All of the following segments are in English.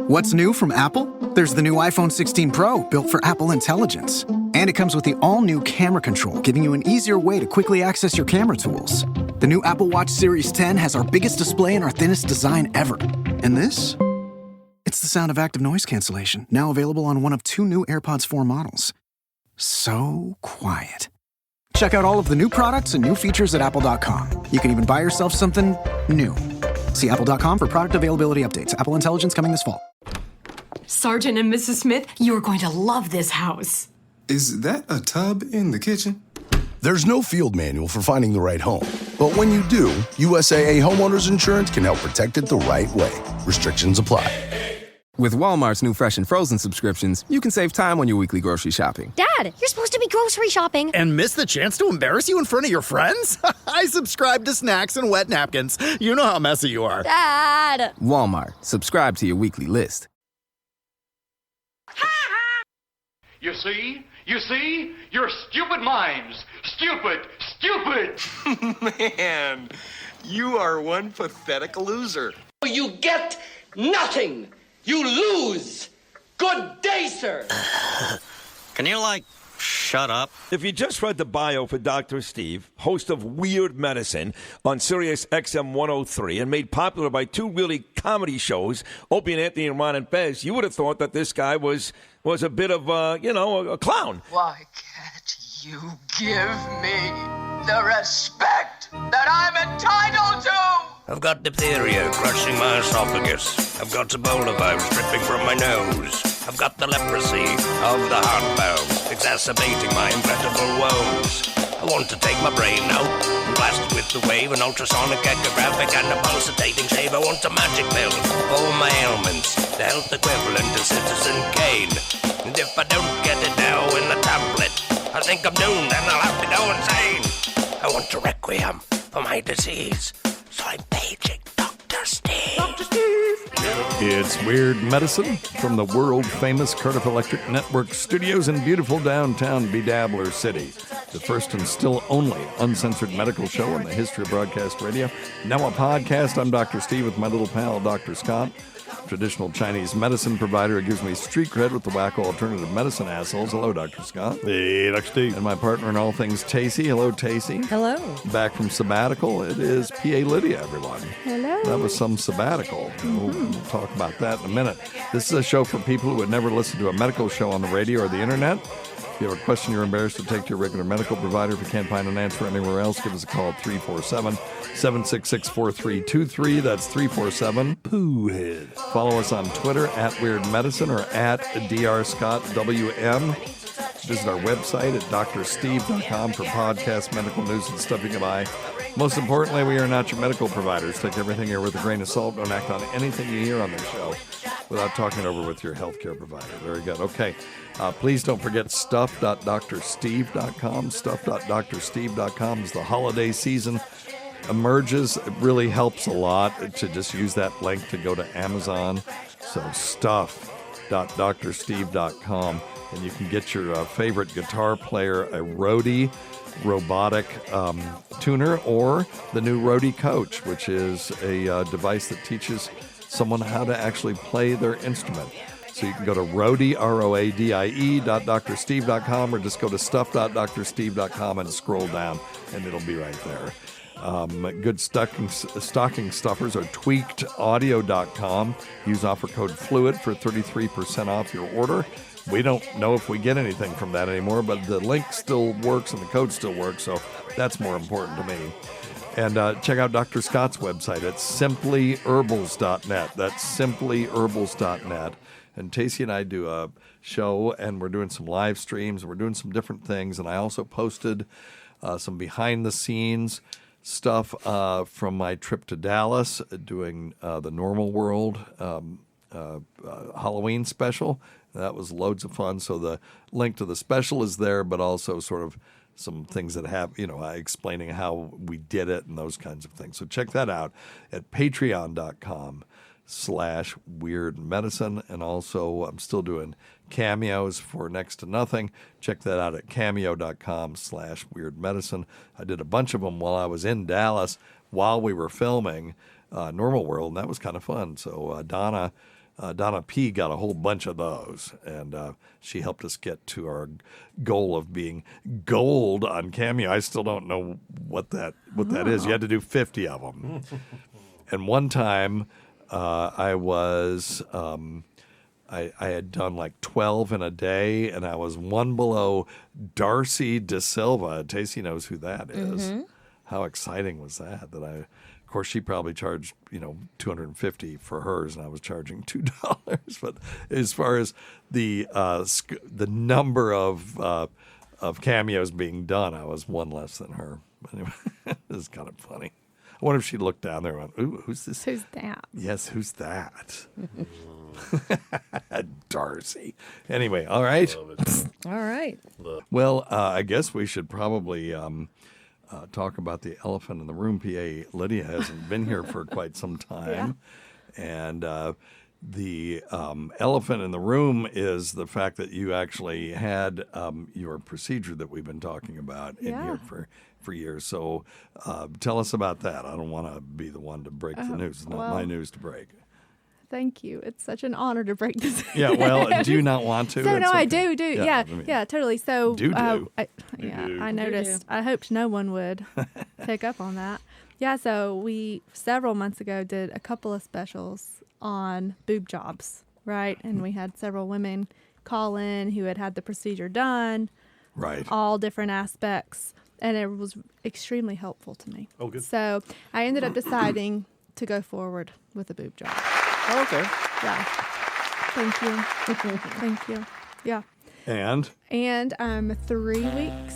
What's new from Apple? There's the new iPhone 16 Pro, built for Apple Intelligence. And it comes with the all-new camera control, giving you an easier way to quickly access your camera tools. The new Apple Watch Series 10 has our biggest display and our thinnest design ever. And this? It's the sound of active noise cancellation, now available on one of 2 new AirPods 4 models. So quiet. Check out all of the new products and new features at apple.com. You can even buy yourself something new. See apple.com for product availability updates. Apple Intelligence coming this fall. Sergeant and Mrs. Smith, you are going to love this house. Is that a tub in the kitchen? There's no field manual for finding the right home. But when you do, USAA Homeowners Insurance can help protect it the right way. Restrictions apply. With Walmart's new fresh and frozen subscriptions, you can save time on your weekly grocery shopping. Dad, you're supposed to be grocery shopping. And miss the chance to embarrass you in front of your friends? I subscribe to snacks and wet napkins. You know how messy you are. Dad! Walmart. Subscribe to your weekly list. You see? You're stupid minds. Stupid. Man, you are one pathetic loser. You get nothing. You lose. Good day, sir. Can you, shut up? If you just read the bio for Dr. Steve, host of Weird Medicine on Sirius XM 103 and made popular by 2 really comedy shows, Opie and Anthony and Ron and Fez, you would have thought that this guy was a bit of, a clown. Why can't you give me the respect that I'm entitled to? I've got diphtheria crushing my esophagus. I've got Ebola virus dripping from my nose. I've got the leprosy of the heart valve, exacerbating my incredible woes. I want to take my brain out and blast it with the wave, an ultrasonic, echographic, and a pulsating shave. I want a magic pill for all my ailments, the health equivalent of Citizen Kane. And if I don't get it now in the tablet, I think I'm doomed and I'll have to go insane. I want a requiem for my disease, so I'm paging Dr. Steve. Dr. Steve! It's Weird Medicine from the world-famous Cardiff Electric Network studios in beautiful downtown Bedabbler City. The first and still only uncensored medical show in the history of broadcast radio. Now a podcast. I'm Dr. Steve with my little pal, Dr. Scott. Traditional Chinese medicine provider who gives me street cred with the wacko alternative medicine assholes. Hello, Dr. Scott. Hey, Dr. Steve. And my partner in all things, Tacie. Hello, Tacie. Hello. Back from sabbatical, it is PA Lydia, everyone. Hello. That was some sabbatical. We'll talk about that in a minute. This is a show for people who would never listen to a medical show on the radio or the internet. If you have a question you're embarrassed to take to your regular medical provider, if you can't find an answer anywhere else, give us a call at 347-766-4323. That's 347-POOHEAD. Follow us on Twitter at Weird Medicine or at DrScottWM. Visit our website at drsteve.com for podcasts, medical news, and stuff you can buy. Most importantly, we are not your medical providers. Take everything here with a grain of salt. Don't act on anything you hear on this show without talking it over with your healthcare provider. Very good. Okay. Please don't forget stuff.drsteve.com. Stuff.drsteve.com as the holiday season emerges. It really helps a lot to just use that link to go to Amazon. So stuff.drsteve.com. And you can get your favorite guitar player a Rode robotic tuner, or the new Rode Coach, which is a device that teaches someone how to actually play their instrument. So you can go to Rode, ROADIE.drsteve.com, or just go to stuff.drsteve.com and scroll down, and it'll be right there. Good stocking stuffers are tweakedaudio.com. Use offer code FLUID for 33% off your order. We don't know if we get anything from that anymore, but the link still works and the code still works, so that's more important to me. And check out Dr. Scott's website at simplyherbals.net. That's simplyherbals.net. And Tacie and I do a show, and we're doing some live streams, and we're doing some different things. And I also posted some behind-the-scenes stuff from my trip to Dallas, doing the Normal World Halloween special. That was loads of fun. So the link to the special is there, but also sort of some things that have, explaining how we did it and those kinds of things. So check that out at patreon.com/weirdmedicine. And also I'm still doing cameos for next to nothing. Check that out at cameo.com/weirdmedicine. I did a bunch of them while I was in Dallas while we were filming Normal World, and that was kind of fun. So Donna Donna P. got a whole bunch of those, and she helped us get to our goal of being gold on Cameo. I still don't know what that is. You had to do 50 of them. And one time I was I had done like 12 in a day, and I was one below Darcy De Silva. Tacie knows who that is. How exciting was that? Of course, she probably charged, $250 for hers, and I was charging $2. But as far as the number of cameos being done, I was one less than her. Anyway, it was kind of funny. I wonder if she looked down there and went, "Ooh, who's this? Who's that?" Yes, who's that? Darcy. Anyway, all right. All right. Well, I guess we should probably talk about the elephant in the room. PA Lydia hasn't been here for quite some time. Yeah. And the elephant in the room is the fact that you actually had your procedure that we've been talking about in here for years. So tell us about that. I don't want to be the one to break the news. It's not my news to break. Thank you. It's such an honor to break this. Yeah, well, do you not want to? So, no, okay. I do. Yeah, totally. So, I noticed. I hoped no one would pick up on that. Yeah, so we, several months ago, did a couple of specials on boob jobs, right? And we had several women call in who had the procedure done. Right. All different aspects. And it was extremely helpful to me. Oh, good. So I ended up deciding to go forward with a boob job. Oh, okay. Yeah. Thank you. Thank you. Yeah. And I'm 3 weeks,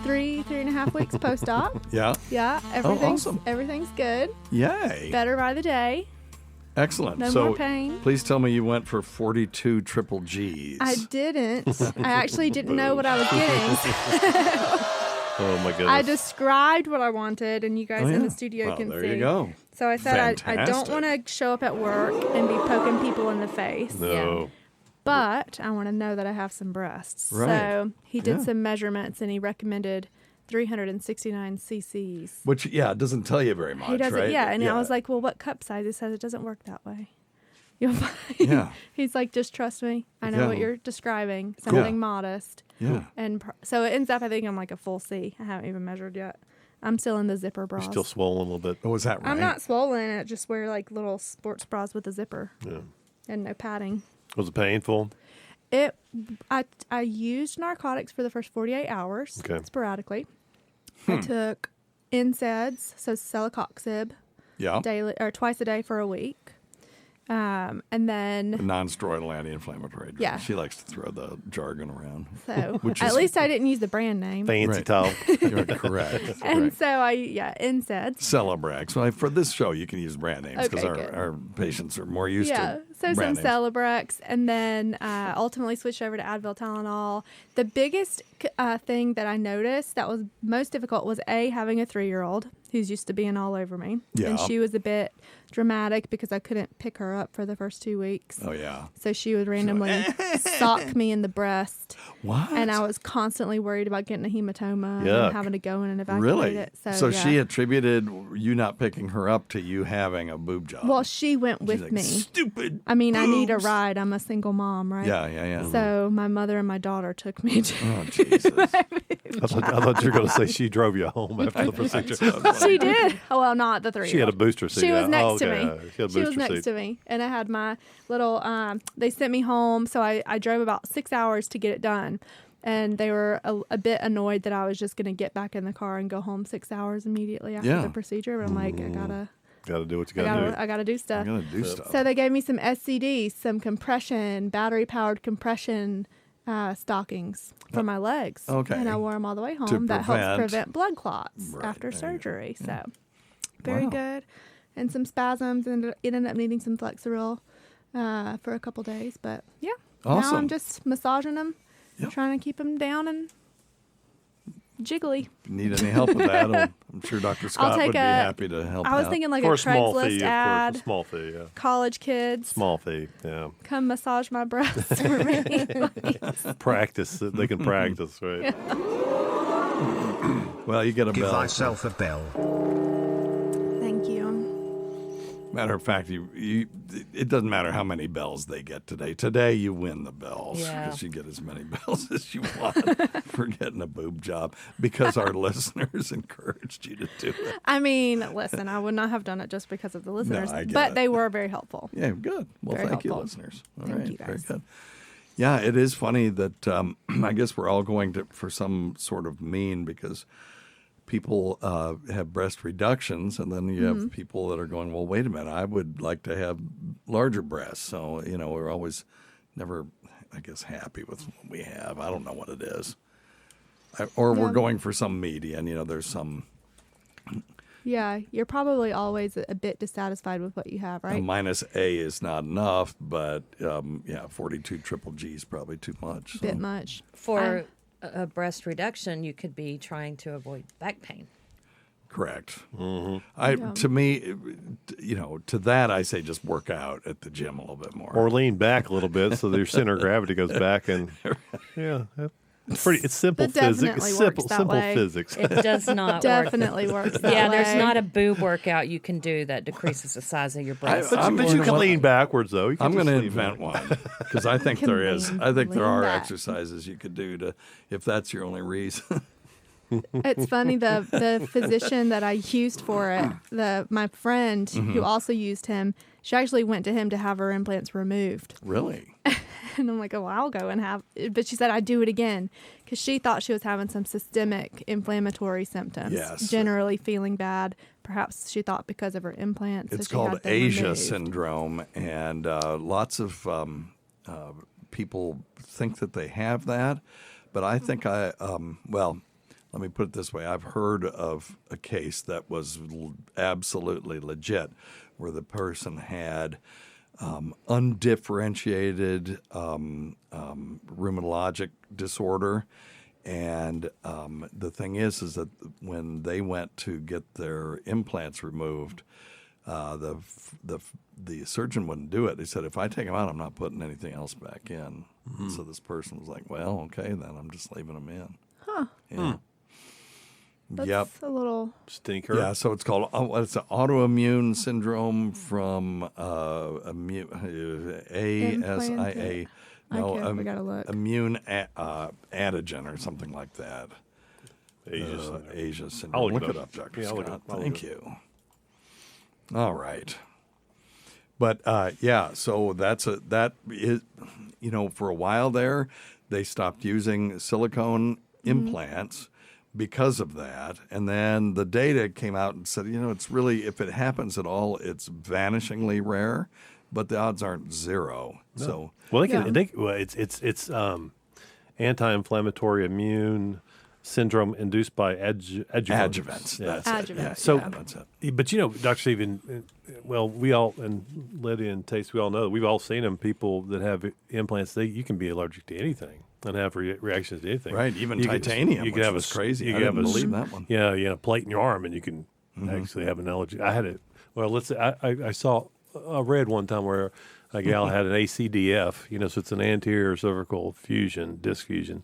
three and a half weeks post-op. Yeah. Yeah. Everything's good. Yay. Better by the day. Excellent. No so more pain. Please tell me you went for 42 triple Gs. I didn't. I actually didn't know what I was getting. Oh, my goodness. I described what I wanted, and you guys in the studio can see. There you go. So I said I don't want to show up at work and be poking people in the face. No. Yeah. But I want to know that I have some breasts. Right. So he did some measurements, and he recommended 369 cc's. Which, it doesn't tell you very much, He doesn't, right? yeah. And I was like, well, what cup size? He says it doesn't work that way. You'll find. Yeah. He's like, just trust me. I know what you're describing. Something modest. Yeah. And so it ends up, I think I'm like a full C. I haven't even measured yet. I'm still in the zipper bras. You're still swollen a little bit. Oh, is that right? I'm not swollen. I just wear like little sports bras with a zipper. Yeah. And no padding. Was it painful? I used narcotics for the first 48 hours sporadically. I took NSAIDs, so celecoxib, daily or twice a day for a week. And then a non-steroidal anti-inflammatory drug. Yeah. She likes to throw the jargon around. So at least I didn't use the brand name. Fancy talk. You're correct. And so NSAIDs. Celebrex. Well, for this show, you can use brand names because our patients are more used to so brand some names. Celebrex, and then ultimately switched over to Advil Tylenol. The biggest thing that I noticed that was most difficult was having a 3-year-old who's used to being all over me. Yeah. And she was a bit dramatic because I couldn't pick her up for the first 2 weeks. Oh, yeah. So she would randomly sock me in the breast. What? And I was constantly worried about getting a hematoma Yuck. and having to go in and evacuate it. So she attributed you not picking her up to you having a boob job. Well, she went with me. Stupid. I mean, I need a ride. I'm a single mom, right? Yeah. So my mother and my daughter took me to. Oh, Jesus. I thought you were going to say she drove you home after the procedure. She did. Oh, well, not the 3-year-old. She had a booster seat. She was next to me. She was next to me. And I had my little, they sent me home. So I drove about 6 hours to get it done. And they were a bit annoyed that I was just going to get back in the car and go home 6 hours immediately after the procedure. But I'm like, I gotta do what you gotta do. I gotta do stuff. You gotta do stuff. So they gave me some SCDs, some compression, battery-powered compression stockings for my legs. Okay. And I wore them all the way home. That helps prevent blood clots after surgery. So very good. And some spasms, and it ended up needing some Flexeril for a couple days. But yeah, awesome. Now I'm just massaging them, trying to keep them down and jiggly. If you need any help with that, I'm sure Dr. Scott would be happy to help I was out. thinking like For a a small Craigslist fee, ad. of course. A small fee, yeah. College kids. Small fee, yeah. Come massage my breasts for me. Practice. They can practice, right? Yeah. Well, you get a Give bell. thyself a bell. Thank you. Matter of fact, it doesn't matter how many bells they get today. Today, you win the bells because you get as many bells as you want for getting a boob job because our listeners encouraged you to do it. I mean, listen, I would not have done it just because of the listeners, but they were very helpful. Yeah, good. Well, thank you, listeners. All right, you guys. very good. Yeah, it is funny that I guess we're all going for some sort of mean because people have breast reductions, and then you have people that are going, well, wait a minute, I would like to have larger breasts. So, we're always never, I guess, happy with what we have. I don't know what it is. We're going for some median. There's some... Yeah, you're probably always a bit dissatisfied with what you have, right? A minus A is not enough, but 42 triple G is probably too much. Bit much. For a breast reduction, you could be trying to avoid back pain. Correct. To me, to that I say just work out at the gym a little bit more, or lean back a little bit so that your center of gravity goes back, and it's simple physics. Simple physics. It does not definitely works that way. There's not a boob workout you can do that decreases the size of your breast. But you can lean backwards, though. I'm going to invent one because I think there is. I think there are exercises you could do if that's your only reason. It's funny, the physician that I used for it, my friend who also used him, she actually went to him to have her implants removed. Really? And I'm like, oh, I'll go and have, but she said I'd do it again because she thought she was having some systemic inflammatory symptoms. Yes. Generally feeling bad. Perhaps she thought because of her implants. It's so she called had them Asia removed. syndrome, and lots of people think that they have that, but I think let me put it this way. I've heard of a case that was absolutely legit where the person had undifferentiated rheumatologic disorder. And the thing is that when they went to get their implants removed, the surgeon wouldn't do it. He said, if I take them out, I'm not putting anything else back in. So this person was like, well, okay, then I'm just leaving them in. Huh. Yeah. That's a little stinker. Yeah, so it's called it's an autoimmune syndrome from ASIA. We gotta look. Immune antigen or something like that. Asia syndrome. Look it up, Dr. Scott. Thank you. All right. But so that is, for a while there, they stopped using silicone implants because of that. And then the data came out and said, it's really, if it happens at all, it's vanishingly rare, but the odds aren't zero. No. So it's anti-inflammatory immune syndrome induced by adjuvants. That's it. But Dr. Stephen, we all, and Lydia and Tacie, we all know that we've all seen them. People that have implants, you can be allergic to anything and have reactions to anything. Right, even titanium, which was crazy. I didn't believe that one. Yeah, a plate in your arm, and you can actually have an allergy. I had it. Well, let's say I read one time where a gal had an ACDF, so it's an anterior cervical disc fusion,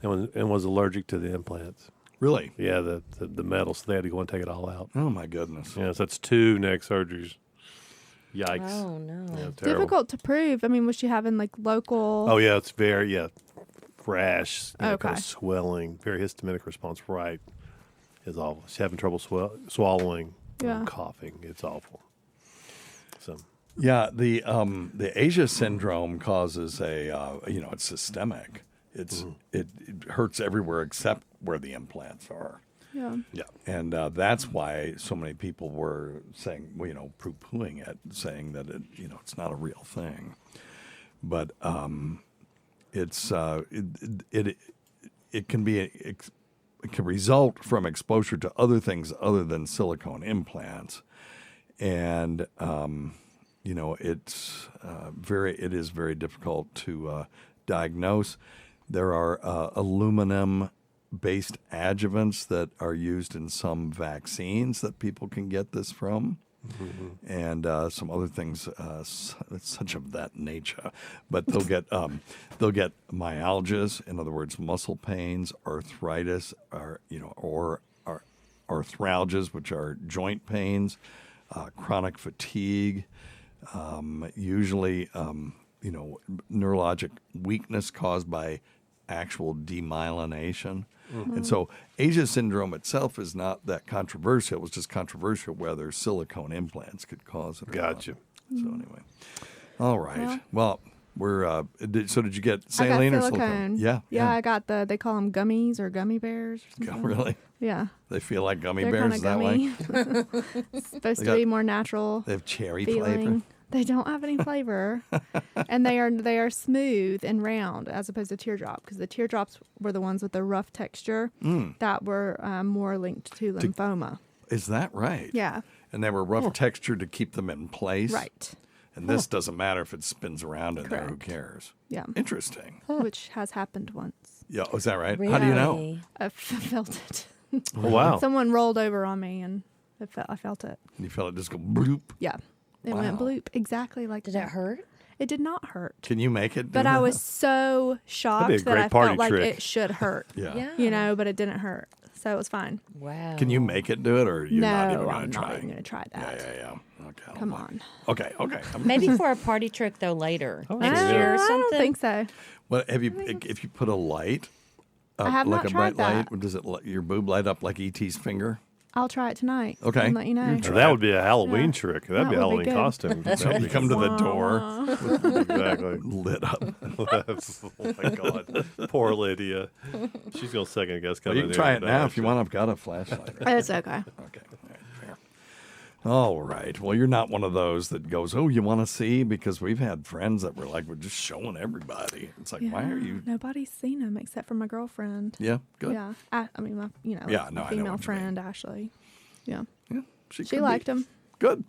and was allergic to the implants. Really? Yeah, the metal, so they had to go and take it all out. Oh, my goodness. Yeah, so that's 2 neck surgeries. Yikes. Oh, no. Yeah, difficult to prove. I mean, was she having local... Oh, yeah, it's very, rash, Okay. kind of swelling, very histamic response, right, is awful. She's having trouble swallowing, coughing. It's awful. So... Yeah, the Asia syndrome causes it's systemic. It hurts everywhere except where the implants are. Yeah. Yeah. And that's why so many people were saying, poo-pooing it, saying that it's not a real thing. But it can result from exposure to other things other than silicone implants, and it is very difficult to diagnose. There are aluminum-based adjuvants that are used in some vaccines that people can get this from, and some other things such of that nature. But they'll get myalgias, in other words, muscle pains, arthritis, or arthralgias, which are joint pains. chronic fatigue, usually, neurologic weakness caused by actual demyelination. Mm-hmm. And so Asia syndrome itself is not that controversial. It was just controversial whether silicone implants could cause it or Gotcha. not. So anyway. All right. Well, we're did you get saline I or got silicone? silicone. Yeah, I got they call them gummies or gummy bears or something. Really? Yeah. They feel like gummy They're bears that way? It's supposed to be more natural. They have cherry feeling. flavor. They don't have any flavor, and they are smooth and round as opposed to teardrop, because the teardrops were the ones with the rough texture that were more linked to lymphoma. Is that right? Yeah. And they were rough texture to keep them in place. Right. And this doesn't matter if it spins around in there. Who Correct. cares? Yeah. Interesting. Which has happened once. Yeah. Oh, is that right? How do you know? I felt it. Oh, wow. Someone rolled over on me, and I felt it. You felt it just go bloop. Yeah. It went bloop exactly like that. Did it hurt? It did not hurt. Can you make it? But I was so shocked that I felt like it should hurt. Yeah. But it didn't hurt. So it was fine. Wow. Can you make it do it, or you're not even No, going I'm to try? not even going to try that. Yeah. Okay. Come on. Okay. Maybe for a party trick though later next I year or something. don't think so. Well, if you put a light, I have like not a tried bright that. light, does it your boob light up like E.T.'s finger? I'll try it tonight. Okay. And let you know. That would be a Halloween trick. That'd be a That would Halloween be good. costume. So you come to the door, Exactly. lit up. Oh my God. Poor Lydia. She's going to second guess Well, coming you in can try here it today, now if you actually. want. I've got a flashlight. It's okay. Okay. All right, fair. All right. Well, you're not one of those that goes, "Oh, you want to see?" Because we've had friends that were like, "We're just showing everybody." It's like, why are you? Nobody's seen him except for my girlfriend. Yeah. Good. Yeah. I mean, my Yeah, no, I know female what you friend, Ashley. Yeah. She She could liked be. him. Good.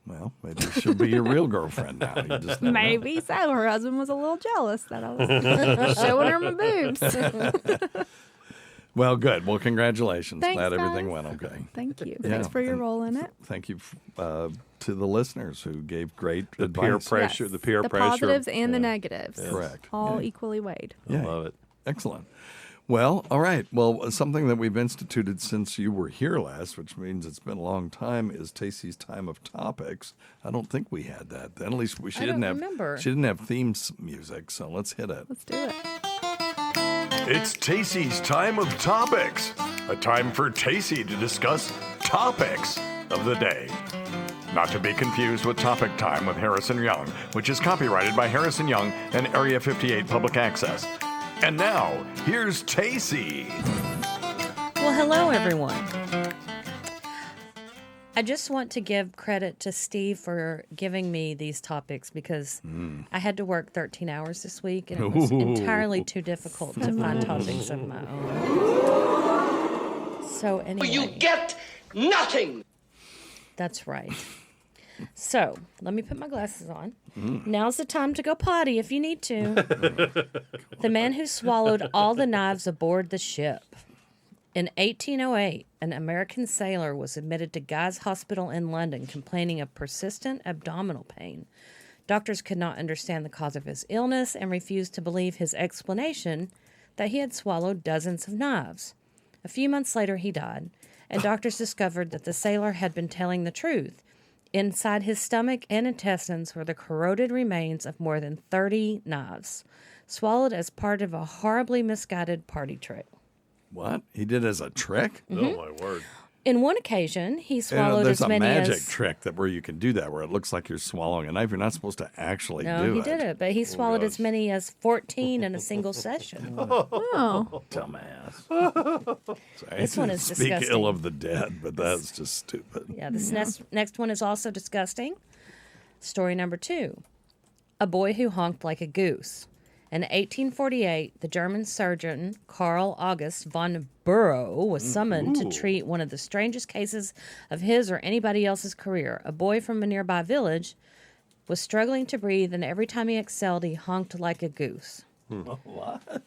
Well, maybe she'll be your real girlfriend now. You just never know. Maybe so. Her husband was a little jealous that I was showing her my boobs. Well, good. Well, congratulations. Thanks, Glad everything guys. went okay. Thank you. Yeah, Thanks for your and role in it. Thank you to the listeners who gave great The advice. peer pressure. Yes. The peer the pressure. positives and the negatives. Correct. All Yeah. equally weighed. Yeah. I love it. Excellent. Well, all right. Well, something that we've instituted since you were here last, which means it's been a long time, is Tacie's Time of Topics. I don't think we had that then. At least she didn't have. remember. She didn't have theme music, so let's hit it. Let's do it. It's Tacie's Time of Topics, a time for Tacie to discuss topics of the day. Not to be confused with Topic Time with Harrison Young, which is copyrighted by Harrison Young and Area 58 Public Access. And now, here's Tacie. Well, hello, everyone. I just want to give credit to Steve for giving me these topics because I had to work 13 hours this week and it was entirely too difficult to find topics of my own. So anyway. You get nothing. That's right. So, let me put my glasses on. Now's the time to go potty if you need to. The man who swallowed all the knives aboard the ship. In 1808, an American sailor was admitted to Guy's Hospital in London complaining of persistent abdominal pain. Doctors could not understand the cause of his illness and refused to believe his explanation that he had swallowed dozens of knives. A few months later, he died, and doctors discovered that the sailor had been telling the truth. Inside his stomach and intestines were the corroded remains of more than 30 knives, swallowed as part of a horribly misguided party trick. What? He did as a trick? Mhm. Oh, my word. In one occasion, he swallowed there's as many a magic as... trick where you can do that, where it looks like you're swallowing a knife. You're not supposed to actually No, do he it. did it, but he swallowed as many as 14 in a single session. Oh. Dumbass. Sorry, This one is speak disgusting. ill of the dead, but that's just stupid. Yeah, this next one is also disgusting. Story number 2. A boy who honked like a goose. In 1848, the German surgeon Karl August von Burrow was summoned to treat one of the strangest cases of his or anybody else's career. A boy from a nearby village was struggling to breathe, and every time he exhaled, he honked like a goose. What?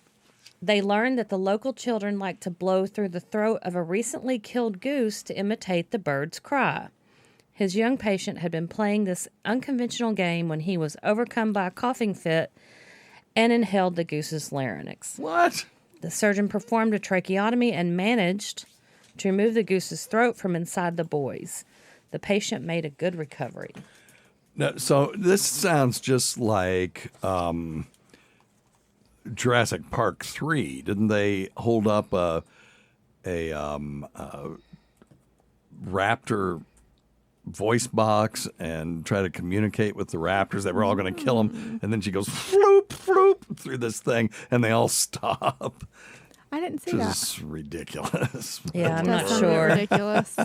They learned that the local children liked to blow through the throat of a recently killed goose to imitate the bird's cry. His young patient had been playing this unconventional game when he was overcome by a coughing fit and inhaled the goose's larynx. What? The surgeon performed a tracheotomy and managed to remove the goose's throat from inside the boy's. The patient made a good recovery. No, so this sounds just like Jurassic Park 3. Didn't they hold up a raptor voice box and try to communicate with the raptors that were all going to kill them? And then she goes floop, floop through this thing, and they all stop. I didn't see Which that. is ridiculous. Yeah, I'm That not sounds sure. ridiculous.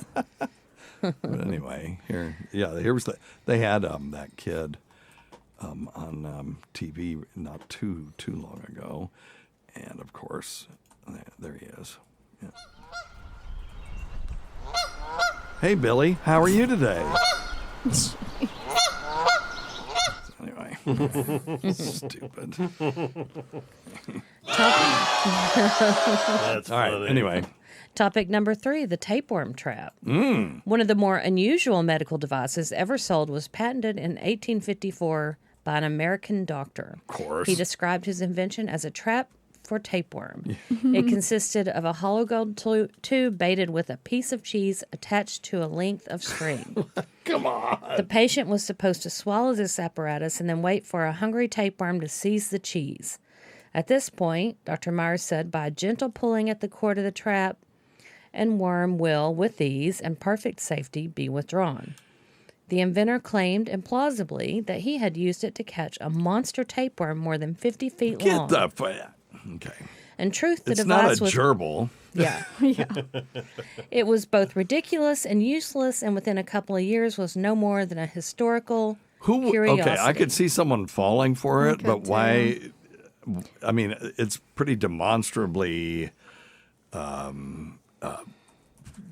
But anyway, here was they had that kid on TV not too long ago, and of course there he is. Yeah. Hey Billy, how are you today? Anyway, stupid. That's all right. funny. Anyway. Topic number 3, the tapeworm trap. Mm. One of the more unusual medical devices ever sold was patented in 1854 by an American doctor. Of course. He described his invention as a trap for tapeworm. It consisted of a hollow gold tube baited with a piece of cheese attached to a length of string. Come on. The patient was supposed to swallow this apparatus and then wait for a hungry tapeworm to seize the cheese. At this point, Dr. Myers said, by a gentle pulling at the cord of the trap, and worm will, with ease and perfect safety, be withdrawn. The inventor claimed implausibly that he had used it to catch a monster tapeworm more than 50 feet long. Get the okay. In truth, the It's device not a was gerbil. Yeah. It was both ridiculous and useless, and within a couple of years was no more than a historical curiosity. Okay, I could see someone falling for it, but why? I mean, it's pretty demonstrably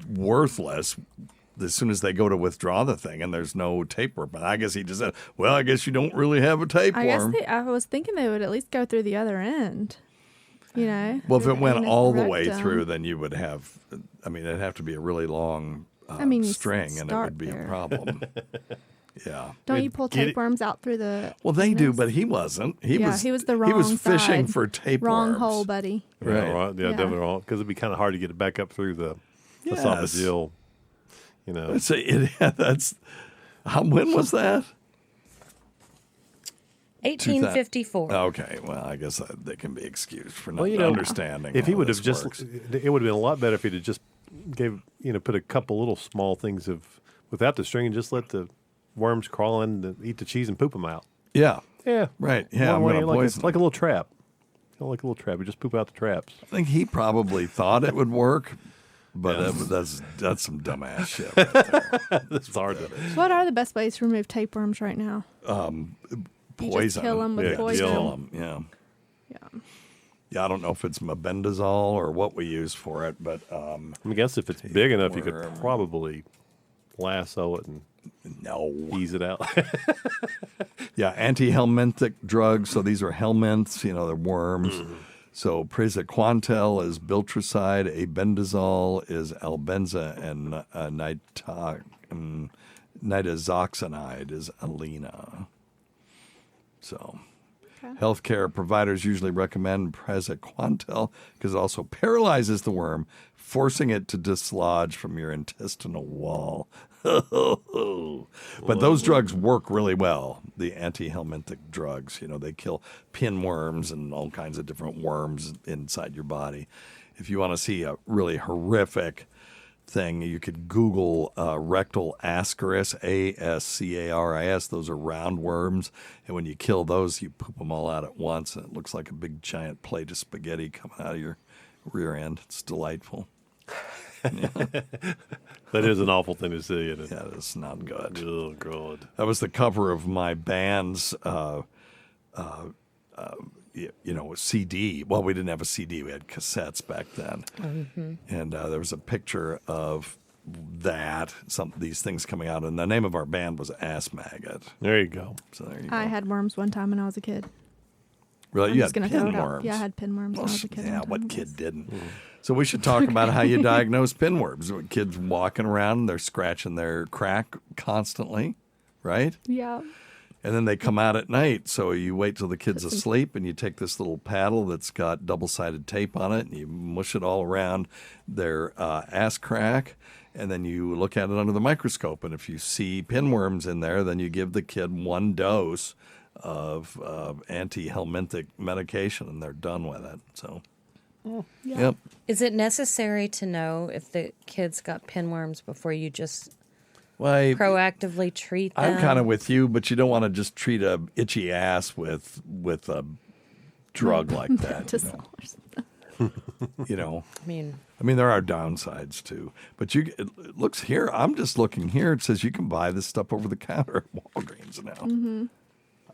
worthless as soon as they go to withdraw the thing and there's no tapeworm. But I guess he just said, well, I guess you don't really have a tapeworm. I was thinking they would at least go through the other end. You know? Well, if it went anus all the way rectum. through, then you would have, I mean, it'd have to be a really long you string and it start would be there. a problem. Yeah. Don't you pull tapeworms out through the Well, they do, anus? but he wasn't. He was the wrong He was fishing side. for tapeworms. Wrong hole, buddy. Yeah, Right. Yeah, definitely wrong. Because it'd be kind of hard to get it back up through the esophageal, you know. That's when was that? 1854. Okay, well, I guess they can be excused for not Well, understanding. If he how would this have just, works. it would have been a lot better if he'd have just put a couple little small things without the string and just let the worms crawl in and eat the cheese and poop them out. Yeah. Yeah. Right. Yeah. One I'm way, gonna like poison it's like a little trap. Like a little trap. We just poop out the traps. I think he probably thought it would work, but that's some dumbass shit. That's hard to. What are the best ways to remove tapeworms right now? You Poison. just kill them with poison. Kill them. Yeah. Yeah, I don't know if it's mebendazole or what we use for it, but I guess if it's big enough, you could probably lasso it and ease it out. Yeah, anti-helminthic drugs. So these are helminths, they're worms. So praziquantel is biltricide, abendazole is albenza, and nitazoxanide is alina. So healthcare providers usually recommend praziquantel because it also paralyzes the worm, forcing it to dislodge from your intestinal wall. But those drugs work really well, the anti-helminthic drugs. They kill pinworms and all kinds of different worms inside your body. If you want to see a really horrific thing, you could Google rectal ascaris, ascaris. Those are round worms, and when you kill those, you poop them all out at once, and it looks like a big giant plate of spaghetti coming out of your rear end. It's delightful. That is an awful thing to see. Isn't it? Yeah, it's not good. Oh, God. That was the cover of my band's CD. Well, we didn't have a CD. We had cassettes back then. Mm-hmm. And there was a picture of these things coming out. And the name of our band was Ass Maggot. There you go. So there you go. I had worms one time when I was a kid. Really? I'm You just had gonna throw it out. pinworms? Yeah, I had pinworms when I was a kid. Yeah, one what time. kid didn't? So we should talk about how you diagnose pinworms. Kids walking around, they're scratching their crack constantly, right? Yeah. And then they come out at night. So you wait till the kid's asleep and you take this little paddle that's got double-sided tape on it and you mush it all around their ass crack. And then you look at it under the microscope. And if you see pinworms in there, then you give the kid 1 dose of anti-helminthic medication and they're done with it. So, yep. Is it necessary to know if the kid's got pinworms before you just proactively treat them? I'm kind of with you, but you don't want to just treat a itchy ass with a drug like that. You know, I mean, there are downsides too. But it looks here. I'm just looking here. It says you can buy this stuff over the counter at Walgreens now. Mm-hmm.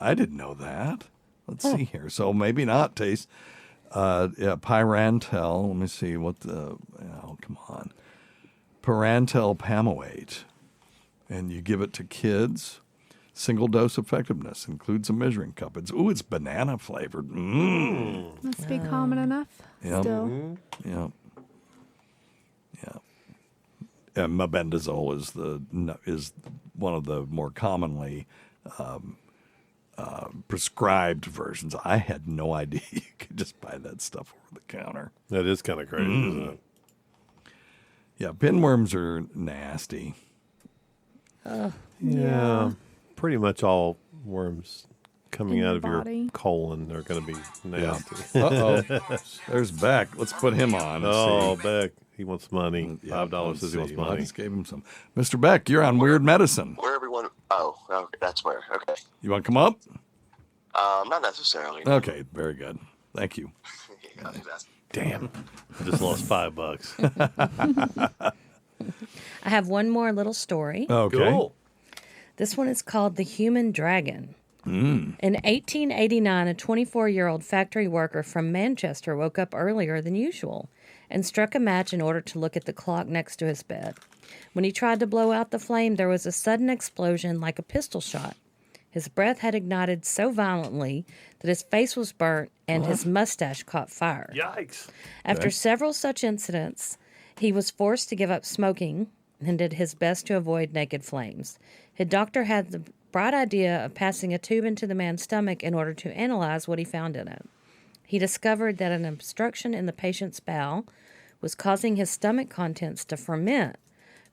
I didn't know that. Let's see here. So maybe not taste. Pyrantel. Let me see what the. Oh, come on. Pyrantel pamoate, and you give it to kids. Single dose effectiveness includes a measuring cup. It's banana flavored. Mmm. Must be common enough. Yep. Still. Yep. Yeah. And mebendazole is one of the more commonly prescribed versions. I had no idea you could just buy that stuff over the counter. That is kind of crazy, isn't it? Yeah, pinworms are nasty. Yeah. Pretty much all worms coming In out your of your body. colon are going to be nasty. Yeah. Uh-oh. There's Beck. Let's put him on. Oh, Beck. He wants money. $5 says he wants Well, I money. just gave him some. Mr. Beck, you're on Weird Medicine. Where everyone? Oh, okay, that's where. Okay. You want to come up? Not necessarily. Okay, very good. Thank you. Damn. I just lost $5. I have one more little story. Okay. Cool. This one is called The Human Dragon. Mm. In 1889, a 24-year-old factory worker from Manchester woke up earlier than usual and struck a match in order to look at the clock next to his bed. When he tried to blow out the flame, there was a sudden explosion like a pistol shot. His breath had ignited so violently that his face was burnt and his mustache caught fire. Yikes. After several such incidents, he was forced to give up smoking and did his best to avoid naked flames. His doctor had the bright idea of passing a tube into the man's stomach in order to analyze what he found in it. He discovered that an obstruction in the patient's bowel was causing his stomach contents to ferment,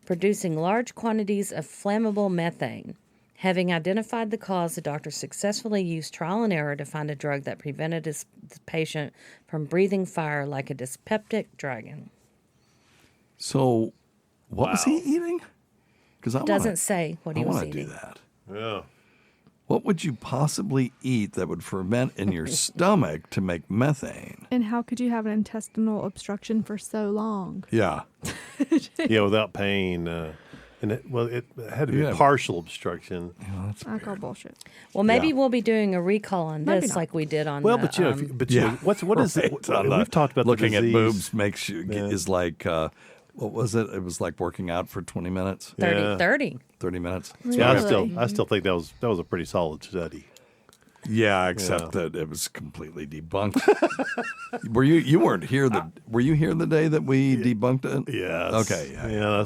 producing large quantities of flammable methane. Having identified the cause, the doctor successfully used trial and error to find a drug that prevented the patient from breathing fire like a dyspeptic dragon. So, what was he eating? Because It doesn't say what he was I eating. want to do that. Yeah. What would you possibly eat that would ferment in your stomach to make methane? And how could you have an intestinal obstruction for so long? Yeah. Yeah, without pain. And it had to be partial obstruction. I call bullshit. Well, maybe we'll be doing a recall on Maybe this not. like we did on Well, the, but you know, what is it? We've talked about looking the at disease. boobs makes you is like what was it? It was like working out for 20 minutes. 30. 30 minutes. Yeah, I still think that was a pretty solid study. Yeah, except that it was completely debunked. You weren't here were you here the day that we debunked it? Yes. Okay. Yeah. I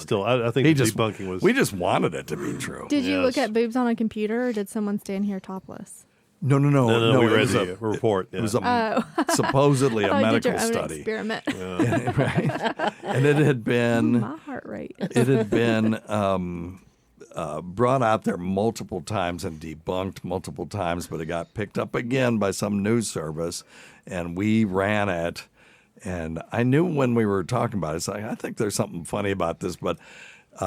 think debunking was. We just wanted it to be true. Did you look at boobs on a computer, or did someone stand here topless? No. We it read was the report. It was supposedly a I medical did your own study. experiment. Right. And it had been My heart rate. It had been brought out there multiple times and debunked multiple times, but it got picked up again by some news service, and we ran it. And I knew when we were talking about it, it's like, I think there's something funny about this, but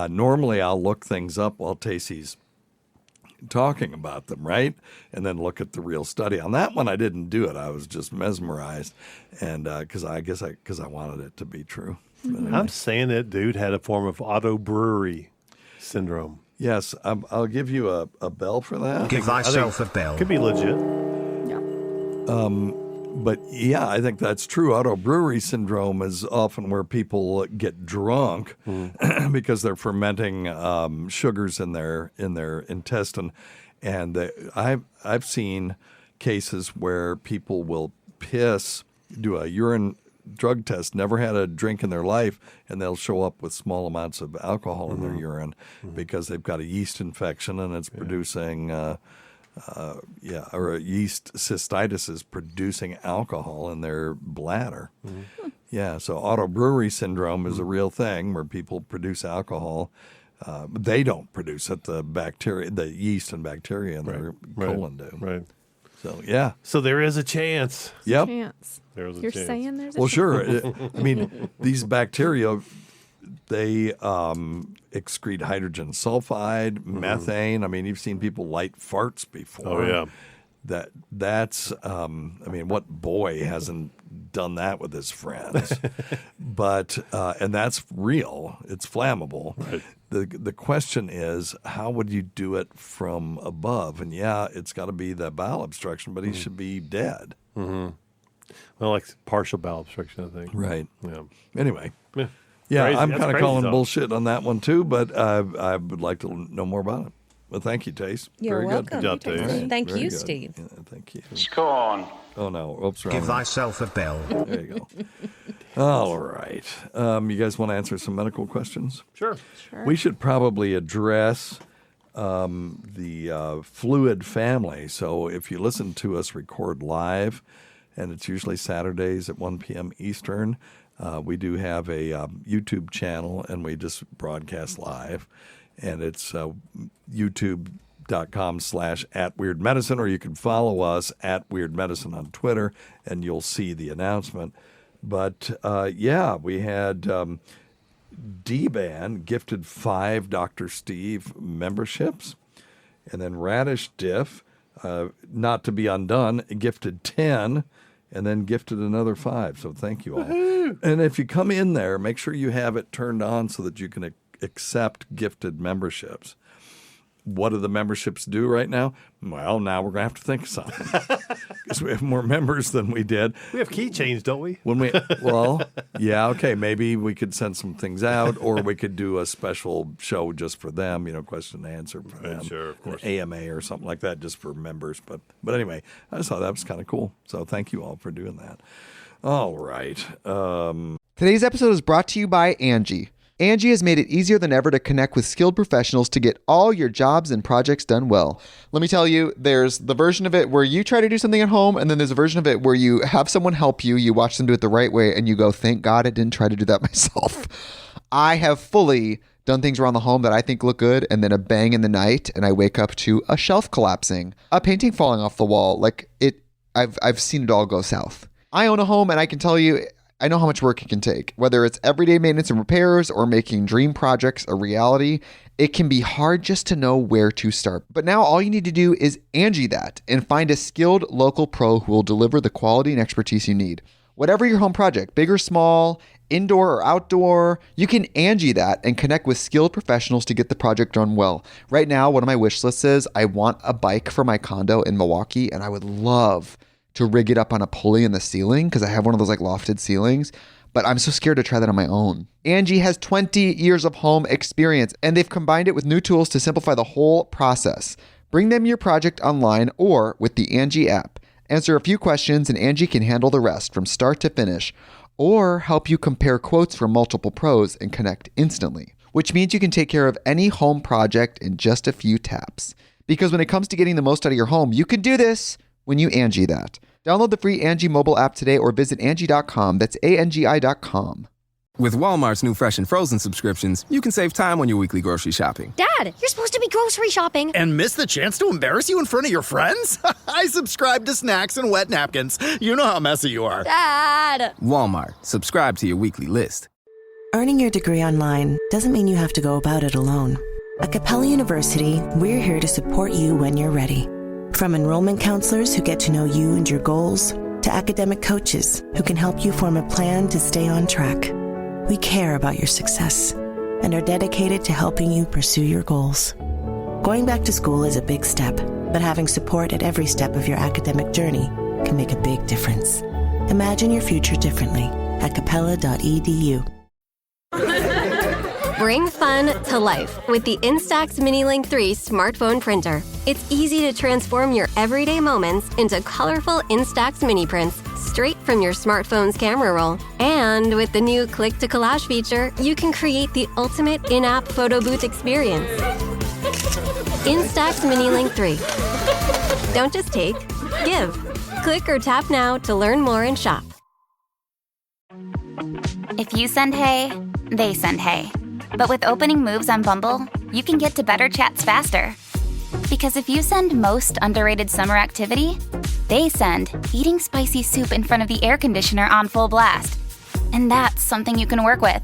normally I'll look things up while Tacie's talking about them, right? And then look at the real study. On that one, I didn't do it. I was just mesmerized, and because I wanted it to be true. But anyway. I'm saying that dude had a form of auto-brewery syndrome. Yes, I'll give you a bell for that. Give thyself a bell. Could be legit. But yeah, I think that's true. Auto-brewery syndrome is often where people get drunk because they're fermenting sugars in their intestine, and I've seen cases where people will do a urine drug test, never had a drink in their life, and they'll show up with small amounts of alcohol in their urine because they've got a yeast infection and it's producing or a yeast cystitis is producing alcohol in their bladder. Mm-hmm. Yeah, so autobrewery syndrome is a real thing where people produce alcohol. They don't produce it. The yeast and bacteria in their colon do. Right. So, yeah. So there is a chance. Yep. There's a You're chance. saying there's a Well, chance? sure. I mean, these bacteria, they excrete hydrogen sulfide, methane. I mean, you've seen people light farts before. Oh, yeah. That's I mean, what boy hasn't done that with his friends? But and that's real. It's flammable. Right. The question is, how would you do it from above? And yeah, it's got to be the bowel obstruction, but he should be dead. Mm-hmm. Well, like partial bowel obstruction, I think. Right. Yeah. Anyway. Yeah. Yeah, Crazy. I'm That's kind of crazy calling stuff. bullshit on that one too, but I would like to know more about it. Well, thank you, Tace. You're Very welcome. good. Good job, Tace. Thank Very you, good. Steve. Yeah, thank you. Scorn. Oh, no. Oops, wrong Give one. thyself a bell. There you go. All right. You guys want to answer some medical questions? Sure. We should probably address the fluid family. So if you listen to us record live, and it's usually Saturdays at 1 p.m. Eastern, we do have a YouTube channel, and we just broadcast live. And it's youtube.com/@weirdmedicine, or you can follow us at Weird Medicine on Twitter, and you'll see the announcement. But, we had D-Ban gifted 5 Dr. Steve memberships, and then Radish Diff, not to be undone, gifted 10, and then gifted another 5. So thank you all. Woo-hoo! And if you come in there, make sure you have it turned on so that you can accept gifted memberships. What do the memberships do right now? Well, now we're going to have to think of something because we have more members than we did. We have keychains, don't we? Okay, maybe we could send some things out, or we could do a special show just for them, question and answer for them. Sure, of course. An AMA or something like that just for members. But anyway, I just thought that was kind of cool. So thank you all for doing that. All right. Today's episode is brought to you by Angie. Angie has made it easier than ever to connect with skilled professionals to get all your jobs and projects done well. Let me tell you, there's the version of it where you try to do something at home, and then there's a version of it where you have someone help you, you watch them do it the right way, and you go, thank God I didn't try to do that myself. I have fully done things around the home that I think look good, and then a bang in the night, and I wake up to a shelf collapsing, a painting falling off the wall. I've seen it all go south. I own a home, and I can tell you, I know how much work it can take. Whether it's everyday maintenance and repairs or making dream projects a reality, it can be hard just to know where to start. But now all you need to do is Angie that and find a skilled local pro who will deliver the quality and expertise you need. Whatever your home project, big or small, indoor or outdoor, you can Angie that and connect with skilled professionals to get the project done well. Right now, one of my wish lists is I want a bike for my condo in Milwaukee, and I would love to rig it up on a pulley in the ceiling because I have one of those lofted ceilings, but I'm so scared to try that on my own. Angie has 20 years of home experience, and they've combined it with new tools to simplify the whole process. Bring them your project online or with the Angie app. Answer a few questions and Angie can handle the rest from start to finish, or help you compare quotes from multiple pros and connect instantly, which means you can take care of any home project in just a few taps. Because when it comes to getting the most out of your home, you can do this when you Angie that. Download the free Angie mobile app today or visit Angie.com. That's ANGI.com. With Walmart's new fresh and frozen subscriptions, you can save time on your weekly grocery shopping. Dad, you're supposed to be grocery shopping. And miss the chance to embarrass you in front of your friends? I subscribe to snacks and wet napkins. You know how messy you are. Dad! Walmart. Subscribe to your weekly list. Earning your degree online doesn't mean you have to go about it alone. At Capella University, we're here to support you when you're ready. From enrollment counselors who get to know you and your goals, to academic coaches who can help you form a plan to stay on track. We care about your success and are dedicated to helping you pursue your goals. Going back to school is a big step, but having support at every step of your academic journey can make a big difference. Imagine your future differently at capella.edu. Bring fun to life with the Instax Mini Link 3 smartphone printer. It's easy to transform your everyday moments into colorful Instax mini prints straight from your smartphone's camera roll. And with the new Click to Collage feature, you can create the ultimate in-app photo booth experience. Instax Mini Link 3. Don't just take, give. Click or tap now to learn more and shop. If you send hey, they send hey. But with opening moves on Bumble, you can get to better chats faster. Because if you send most underrated summer activity, they send eating spicy soup in front of the air conditioner on full blast. And that's something you can work with.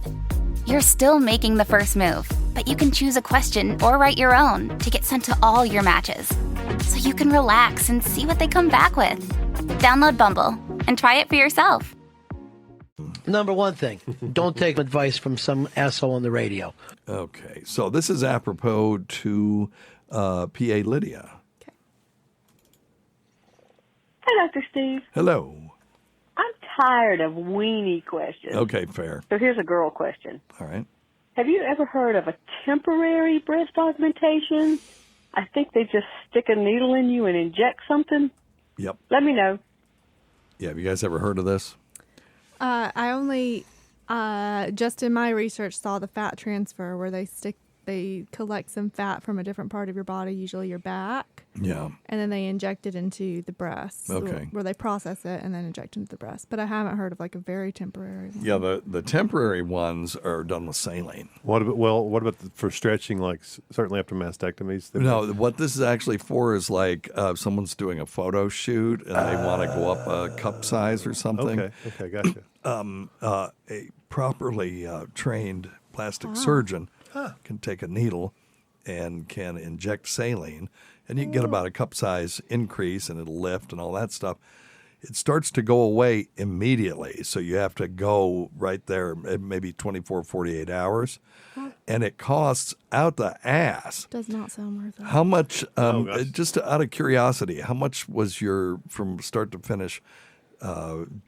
You're still making the first move, but you can choose a question or write your own to get sent to all your matches. So you can relax and see what they come back with. Download Bumble and try it for yourself. Number one thing, don't take advice from some asshole on the radio. Okay, so this is apropos to PA Lydia. Hi, Dr. Steve. Hello. I'm tired of weenie questions. Okay, fair. So here's a girl question. All right. Have you ever heard of a temporary breast augmentation? I think they just stick a needle in you and inject something. Yep. Let me know. Yeah, have you guys ever heard of this? I only, just in my research, saw the fat transfer where they collect some fat from a different part of your body, usually your back. Yeah. And then they inject it into the breast. Okay. Where they process it and then inject into the breast. But I haven't heard of like a very temporary one. Yeah, the temporary ones are done with saline. What about for stretching, like certainly after mastectomies? No, what this is actually for is like someone's doing a photo shoot and they want to go up a cup size or something. Okay, gotcha. A properly trained plastic surgeon can take a needle and can inject saline, and you can get about a cup size increase, and it'll lift and all that stuff. It starts to go away immediately, so you have to go right there, maybe 24, 48 hours, and it costs out the ass. Does not sound worth it. How much, just out of curiosity, how much was your, from start to finish,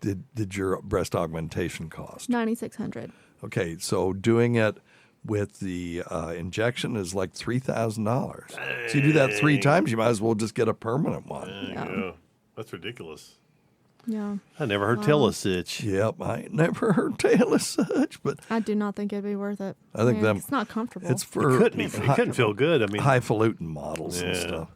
did your breast augmentation cost? $9,600. Okay, so doing it with the injection is like $3,000. So you do that 3 times, you might as well just get a permanent one. Yeah. That's ridiculous. Yeah. I never heard tell of such. Yep, I never heard tell of such, but I do not think it'd be worth it. I think it's not comfortable. It's for it couldn't feel good. I mean, highfalutin models and stuff.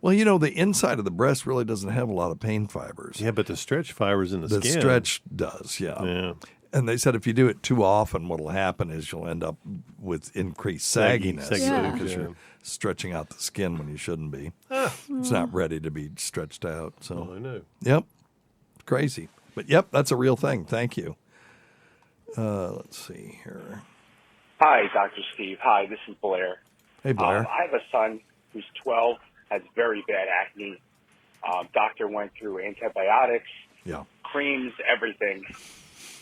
Well, you know, the inside of the breast really doesn't have a lot of pain fibers. Yeah, but the stretch fibers in the skin. The stretch does, yeah. And they said if you do it too often, what'll happen is you'll end up with increased sagginess because you're stretching out the skin when you shouldn't be. It's not ready to be stretched out. So I know. Yep, crazy. But yep, that's a real thing. Thank you. Let's see here. Hi, Dr. Steve. Hi, this is Blair. Hey, Blair. I have a son who's 12, has very bad acne. Doctor went through antibiotics, creams, everything.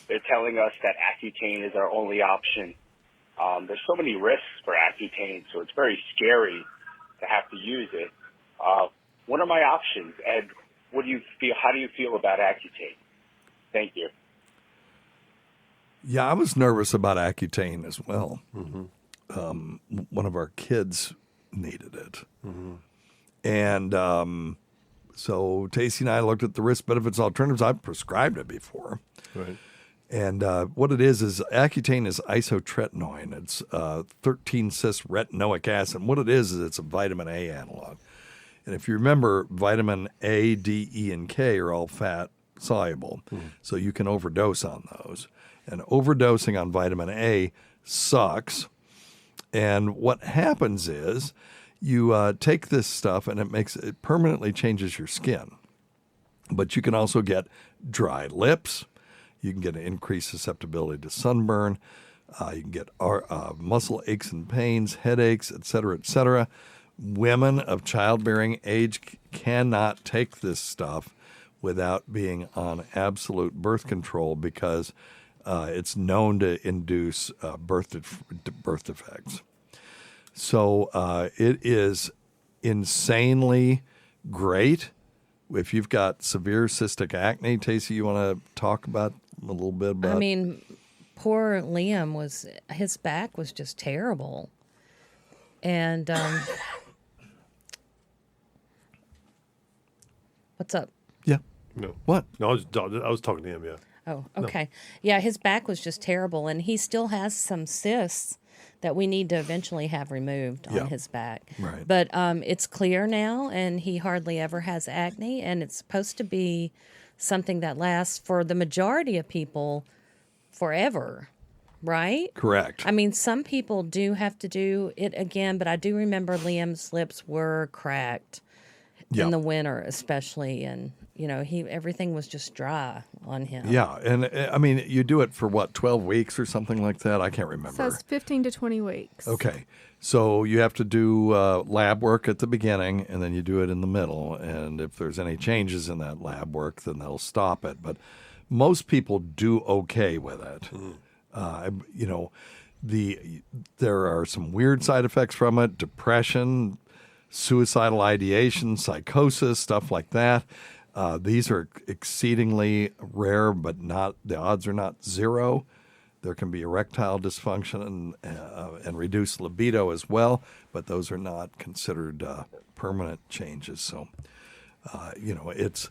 They're telling us that Accutane is our only option. There's so many risks for Accutane, so it's very scary to have to use it. What are my options, Ed? What do you feel? How do you feel about Accutane? Thank you. Yeah, I was nervous about Accutane as well. One of our kids needed it. And so Tacie and I looked at the risk benefits alternatives. I've prescribed it before. Right. And what it is Accutane is isotretinoin. It's 13-cis-retinoic acid. What it is it's a vitamin A analog. And if you remember, vitamin A, D, E, and K are all fat soluble. So you can overdose on those. And overdosing on vitamin A sucks. And what happens is you take this stuff and it permanently changes your skin. But you can also get dry lips. You can get an increased susceptibility to sunburn. You can get muscle aches and pains, headaches, et cetera, et cetera. Women of childbearing age cannot take this stuff without being on absolute birth control because it's known to induce birth defects. So it is insanely great. If you've got severe cystic acne, Tacie, you want to talk about a little bit about? I mean, poor Liam his back was just terrible, and what's up? Yeah. No. What? No, I was talking to him. Yeah. Oh, okay. No. Yeah, his back was just terrible, and he still has some cysts that we need to eventually have removed on Yeah. his back. Right. But it's clear now, and he hardly ever has acne, and it's supposed to be something that lasts for the majority of people forever, right? Correct. I mean, some people do have to do it again, but I do remember Liam's lips were cracked Yeah. in the winter, especially, and everything was just dry on him. Yeah, and I mean, you do it for what, 12 weeks or something like that? I can't remember. So it's 15 to 20 weeks. Okay. So you have to do lab work at the beginning, and then you do it in the middle. And if there's any changes in that lab work, then they'll stop it. But most people do okay with it. There are some weird side effects from it: depression, suicidal ideation, psychosis, stuff like that. These are exceedingly rare, but the odds are not zero. There can be erectile dysfunction and reduced libido as well, but those are not considered permanent changes. So, it's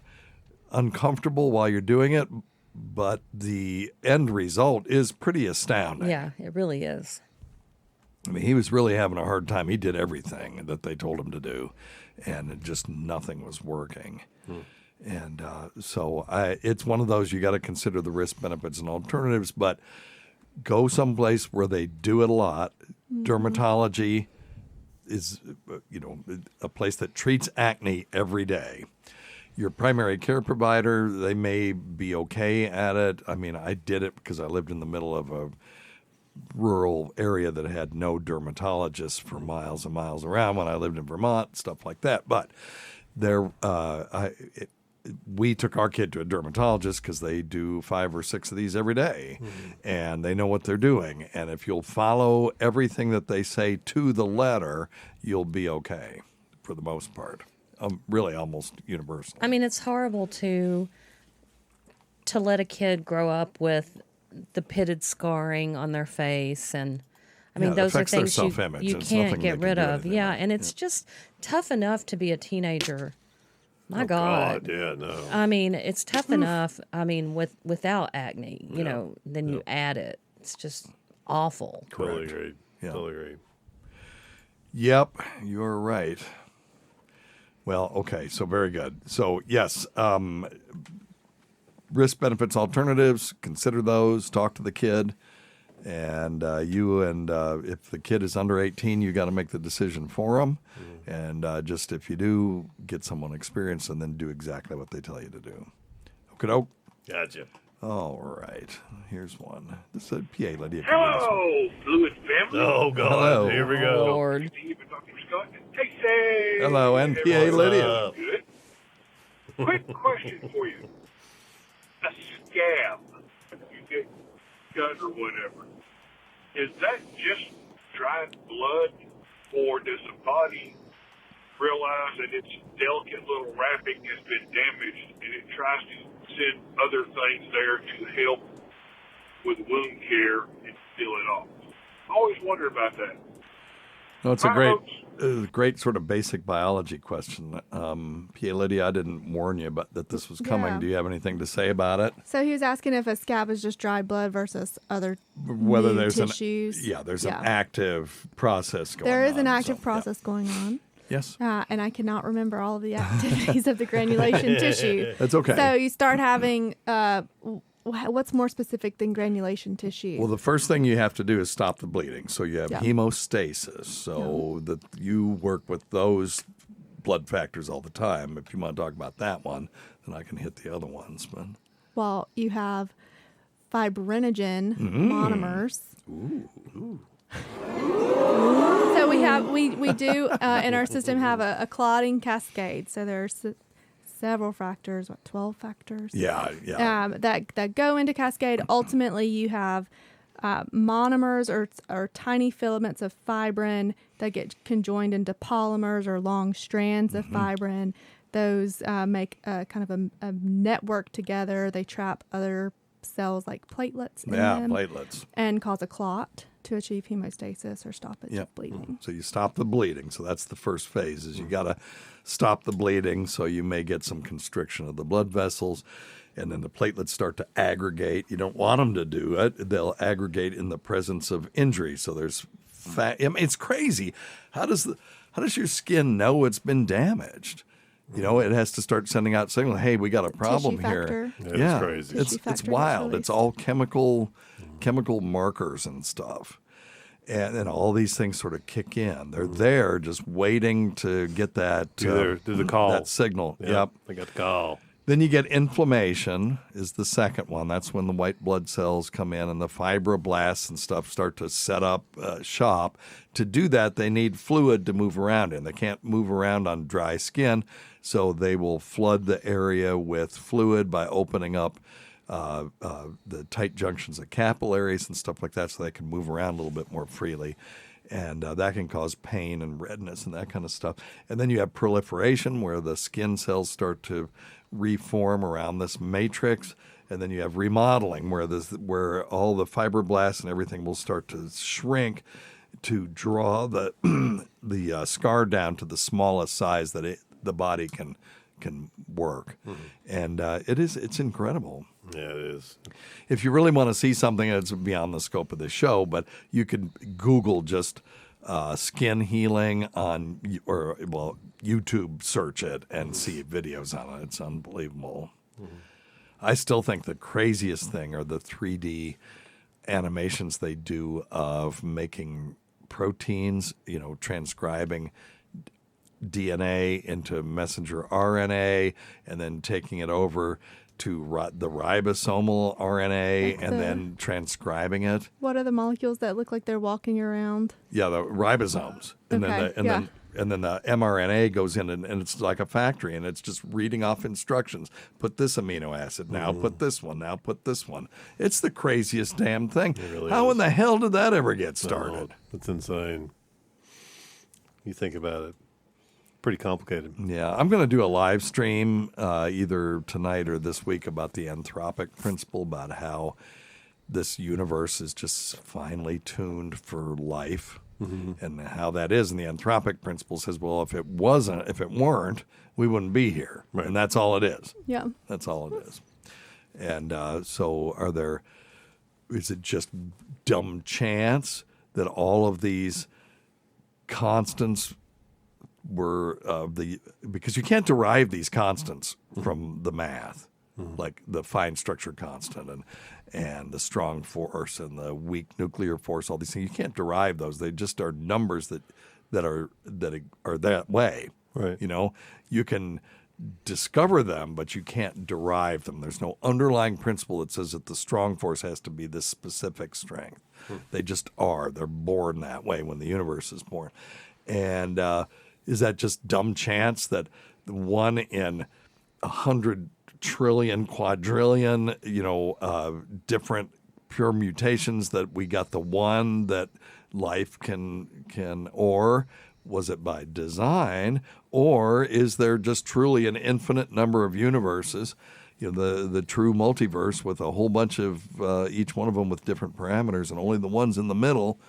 uncomfortable while you're doing it, but the end result is pretty astounding. Yeah, it really is. I mean, he was really having a hard time. He did everything that they told him to do, and just nothing was working. And so it's one of those, you got to consider the risk, benefits, and alternatives, but go someplace where they do it a lot. Dermatology is, a place that treats acne every day. Your primary care provider, they may be okay at it. I mean, I did it because I lived in the middle of a rural area that had no dermatologists for miles and miles around when I lived in Vermont, stuff like that. But we took our kid to a dermatologist because they do 5 or 6 of these every day, and they know what they're doing. And if you'll follow everything that they say to the letter, you'll be okay for the most part. Really almost universal. I mean, it's horrible to let a kid grow up with the pitted scarring on their face, and I mean, those are things you can't get rid of. Yeah, and it's just tough enough to be a teenager. My God. Yeah, no. I mean, it's tough enough. I mean, without acne, then you add it. It's just awful. Totally agree. Yeah. Totally agree. Yep, you're right. Well, okay, so very good. So, yes, risk, benefits, alternatives, consider those, talk to the kid. And if the kid is under 18, you got to make the decision for them. And just if you do, get someone experienced and then do exactly what they tell you to do. Okay, Gotcha. All right. Here's one. This is PA Lydia. Hello, Fluid family. Oh, God. Hello. Here we go. Lord. Tacie. Hello, and PA Lydia. Good. Quick question for you. A scab, you get cut or whatever, is that just dried blood, or does the body realize that its delicate little wrapping has been damaged and it tries to send other things there to help with wound care and seal it off? I always wonder about that. No, it's a great sort of basic biology question. Pia Lydia, I didn't warn you that this was coming. Yeah. Do you have anything to say about it? So he was asking if a scab is just dried blood versus other Whether there's tissues. There's an active process going on. There is an active process going on. Yes. And I cannot remember all of the activities of the granulation tissue. That's okay. So you start having, what's more specific than granulation tissue? Well, the first thing you have to do is stop the bleeding. So you have hemostasis. So that you work with those blood factors all the time. If you want to talk about that one, then I can hit the other ones. But Well, you have fibrinogen monomers. Ooh. So we do in our system have a clotting cascade. So there's several factors, 12 factors? Yeah. That go into cascade. Ultimately, you have monomers or tiny filaments of fibrin that get conjoined into polymers or long strands of fibrin. Those make kind of a network together. They trap other cells like platelets in them. Platelets. And cause a clot to achieve hemostasis or stop it bleeding. So you stop the bleeding. So that's the first phase, is you got to stop the bleeding, so you may get some constriction of the blood vessels, and then the platelets start to aggregate. You don't want them to do it. They'll aggregate in the presence of injury. So there's it's crazy. How does your skin know it's been damaged? You know, it has to start sending out signal. Hey, we got a problem here. Yeah, it's crazy. It's wild. It's all chemical markers and stuff. And then all these things sort of kick in. They're there just waiting to get that do the call. That signal. Yep. They got the call. Then you get inflammation is the second one. That's when the white blood cells come in and the fibroblasts and stuff start to set up shop. To do that, they need fluid to move around in. They can't move around on dry skin, so they will flood the area with fluid by opening up the tight junctions of capillaries and stuff like that so they can move around a little bit more freely. And that can cause pain and redness and that kind of stuff. And then you have proliferation where the skin cells start to reform around this matrix. And then you have remodeling where all the fibroblasts and everything will start to shrink to draw the scar down to the smallest size that the body can work. And it's incredible. Yeah, it is. If you really want to see something that's beyond the scope of the show, but you can Google just skin healing YouTube search it and see videos on it. It's unbelievable. I still think the craziest thing are the 3D animations they do of making proteins, transcribing DNA into messenger RNA and then taking it over to the ribosomal RNA and then transcribing it. What are the molecules that look like they're walking around? Yeah, the ribosomes. And then the mRNA goes in and it's like a factory and it's just reading off instructions. Put this amino acid now, put this one, now put this one. It's the craziest damn thing. How in the hell did that ever get started? It's insane. You think about it. Pretty complicated. Yeah, I'm going to do a live stream either tonight or this week about the anthropic principle, about how this universe is just finely tuned for life, and how that is. And the anthropic principle says, well, if it weren't, we wouldn't be here, and that's all it is. Yeah, that's all it is. And so, is it just dumb chance that all of these constants were because you can't derive these constants from the math, like the fine structure constant and the strong force and the weak nuclear force, all these things. You can't derive those. They just are numbers that are that way. Right. You can discover them, but you can't derive them. There's no underlying principle that says that the strong force has to be this specific strength. They just are. They're born that way when the universe is born. And is that just dumb chance that 1 in 100 trillion, quadrillion, different pure mutations that we got the one that life can, or was it by design, or is there just truly an infinite number of universes, the true multiverse with a whole bunch of each one of them with different parameters, and only the ones in the middle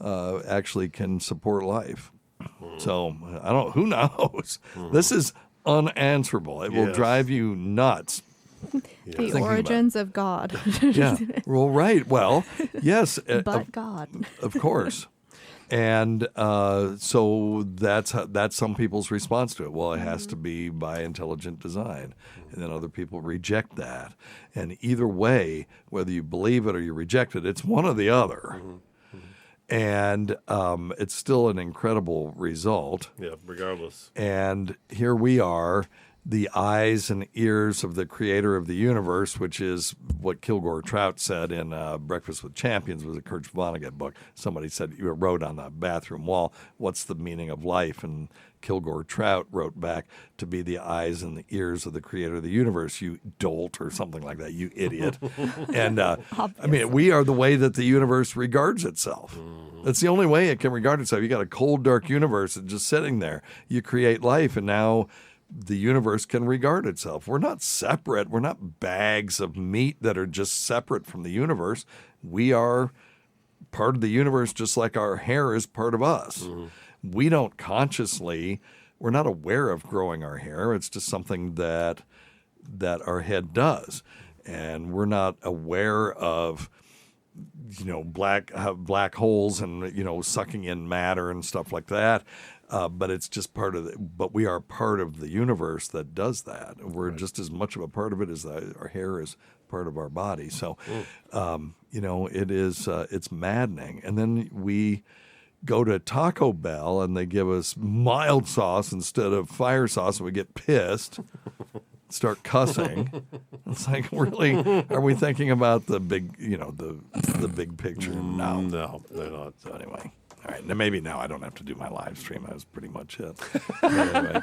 actually can support life. So who knows? This is unanswerable. It will drive you nuts. The origins of God. Yeah. Well, right. Well, yes. But God. Of course. And so that's some people's response to it. Well, it has to be by intelligent design. And then other people reject that. And either way, whether you believe it or you reject it, it's one or the other. And it's still an incredible result. Yeah, regardless. And here we are, the eyes and ears of the creator of the universe, which is what Kilgore Trout said in Breakfast with Champions, was a Kurt Vonnegut book. Somebody said, you wrote on the bathroom wall, what's the meaning of life? And Kilgore Trout wrote back, to be the eyes and the ears of the creator of the universe, you dolt, or something like that, you idiot. And we are the way that the universe regards itself. That's the only way it can regard itself. You got a cold, dark universe that's just sitting there. You create life, and now the universe can regard itself. We're not separate. We're not bags of meat that are just separate from the universe. We are part of the universe, just like our hair is part of us. We don't consciously, we're not aware of growing our hair. It's just something that our head does. And we're not aware of black holes and sucking in matter and stuff like that. But it's just but we are part of the universe that does that. We're just as much of a part of it as our hair is part of our body. So, it is, it's maddening. And then we go to Taco Bell and they give us mild sauce instead of fire sauce, and we get pissed, start cussing. It's like, really? Are we thinking about the big, the big picture? No, they're not. So anyway. All right, maybe now I don't have to do my live stream. That was pretty much it. Anyway.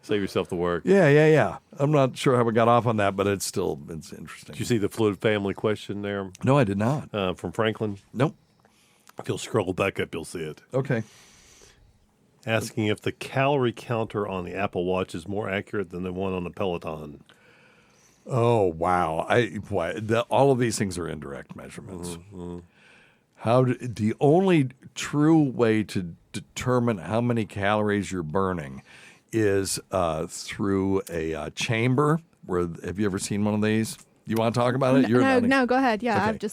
Save yourself the work. Yeah. I'm not sure how we got off on that, but it's interesting. Did you see the fluid family question there? No, I did not. From Franklin? Nope. If you'll scroll back up, you'll see it. Okay. Asking if the calorie counter on the Apple Watch is more accurate than the one on the Peloton. Oh, wow. All of these things are indirect measurements. Mm-hmm. The only true way to determine how many calories you're burning is through a chamber. Have you ever seen one of these? You want to talk about it? No, go ahead. Yeah, okay.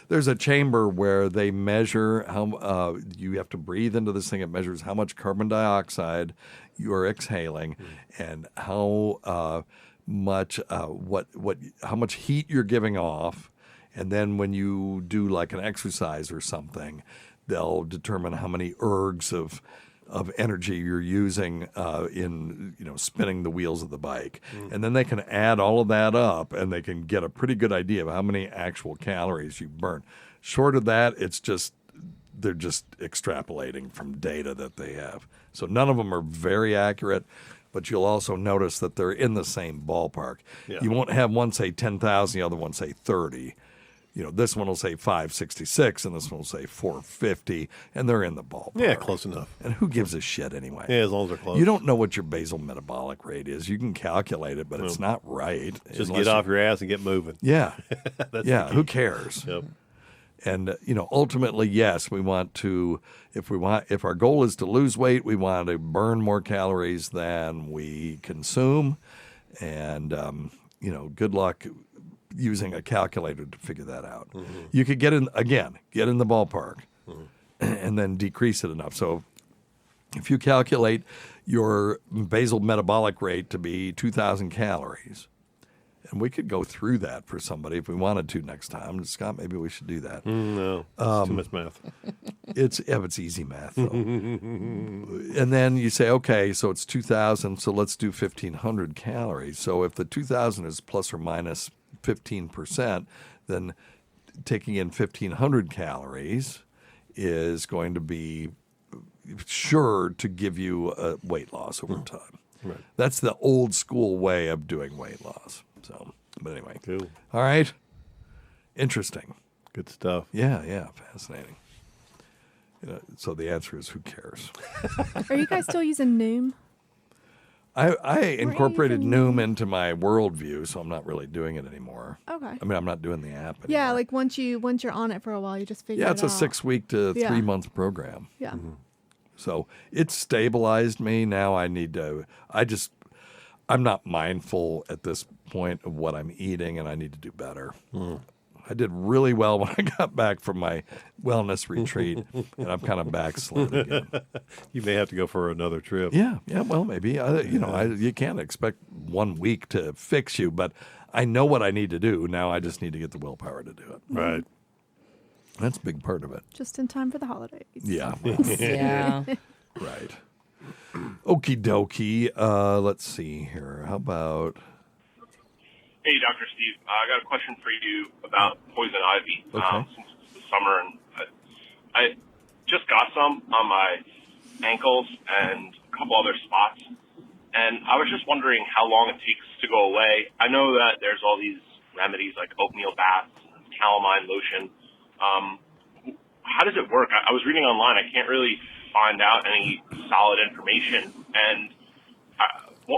There's a chamber where they measure how you have to breathe into this thing. It measures how much carbon dioxide you are exhaling and how much how much heat you're giving off. And then when you do like an exercise or something, they'll determine how many ergs of energy you're using in spinning the wheels of the bike. And then they can add all of that up and they can get a pretty good idea of how many actual calories you burn. Short of that, they're just extrapolating from data that they have. So none of them are very accurate, but you'll also notice that they're in the same ballpark. Yeah. You won't have one say 10,000, the other one say 30. This one will say 566 and this one will say 450, and they're in the ballpark. Yeah, close enough. And who gives a shit anyway? Yeah, as long as they're close. You don't know what your basal metabolic rate is. You can calculate it, but it's not right. Just get off your ass and get moving. Yeah. Who cares? Yep. And, ultimately, yes, we want to, if our goal is to lose weight, we want to burn more calories than we consume. And, good luck using a calculator to figure that out. Mm-hmm. You could get in the ballpark and then decrease it enough. So if you calculate your basal metabolic rate to be 2,000 calories, and we could go through that for somebody if we wanted to next time. Scott, maybe we should do that. No, it's too much math. It's easy math, though. And then you say, okay, so it's 2,000, so let's do 1,500 calories. So if the 2,000 is plus or minus 15%, then taking in 1,500 calories is going to be sure to give you a weight loss over time. Right. That's the old school way of doing weight loss. So, but anyway. Cool. All right. Interesting. Good stuff. Yeah, fascinating. So the answer is, who cares? Are you guys still using Noom? I incorporated Noom into my worldview, so I'm not really doing it anymore. Okay. I mean, I'm not doing the app anymore. Yeah, like once you're on it for a while, you just figure it out. Yeah, it's a 6-week to 3-month program. Yeah. Mm-hmm. So it's stabilized me. Now I need to, I'm not mindful at this point of what I'm eating, and I need to do better. I did really well when I got back from my wellness retreat, and I'm kind of backslid again. You may have to go for another trip. Yeah, well, maybe. You can't expect 1 week to fix you, but I know what I need to do. Now I just need to get the willpower to do it. Right. That's a big part of it. Just in time for the holidays. Yeah. Yeah. Right. Okie dokie. Let's see here. How about... Hey, Dr. Steve. I got a question for you about poison ivy. Okay. Since it's the summer, and I just got some on my ankles and a couple other spots. And I was just wondering how long it takes to go away. I know that there's all these remedies like oatmeal baths, calamine lotion. How does it work? I was reading online. I can't really find out any solid information. And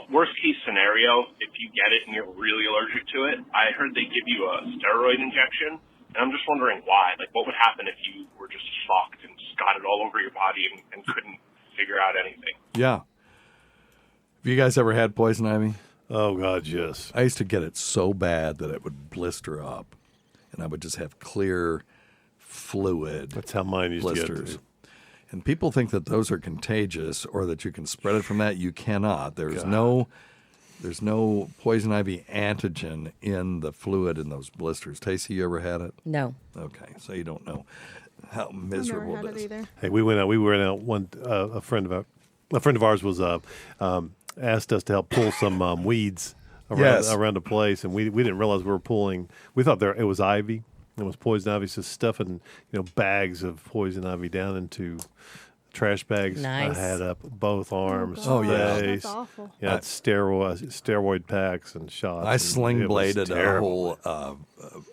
worst case scenario, if you get it and you're really allergic to it, I heard they give you a steroid injection. And I'm just wondering why. Like, what would happen if you were just shocked and just got it all over your body and couldn't figure out anything? Yeah. Have you guys ever had poison ivy? Oh, God, yes. I used to get it so bad that it would blister up, and I would just have clear fluid. That's how mine used blisters. to get. And people think that those are contagious or that you can spread it from that. You cannot. There's no poison ivy antigen in the fluid in those blisters. Tacie, you ever had it? No. Okay, so you don't know how miserable it is. Hey, we went out one. A friend of ours was asked us to help pull some weeds around the place, and we didn't realize we were pulling. We thought it was ivy. It was poison ivy, so stuffing bags of poison ivy down into trash bags. Nice. I had up both arms. Oh, yeah. face. That's awful. Yeah, steroid packs and shots. I and sling it was bladed a terrible. whole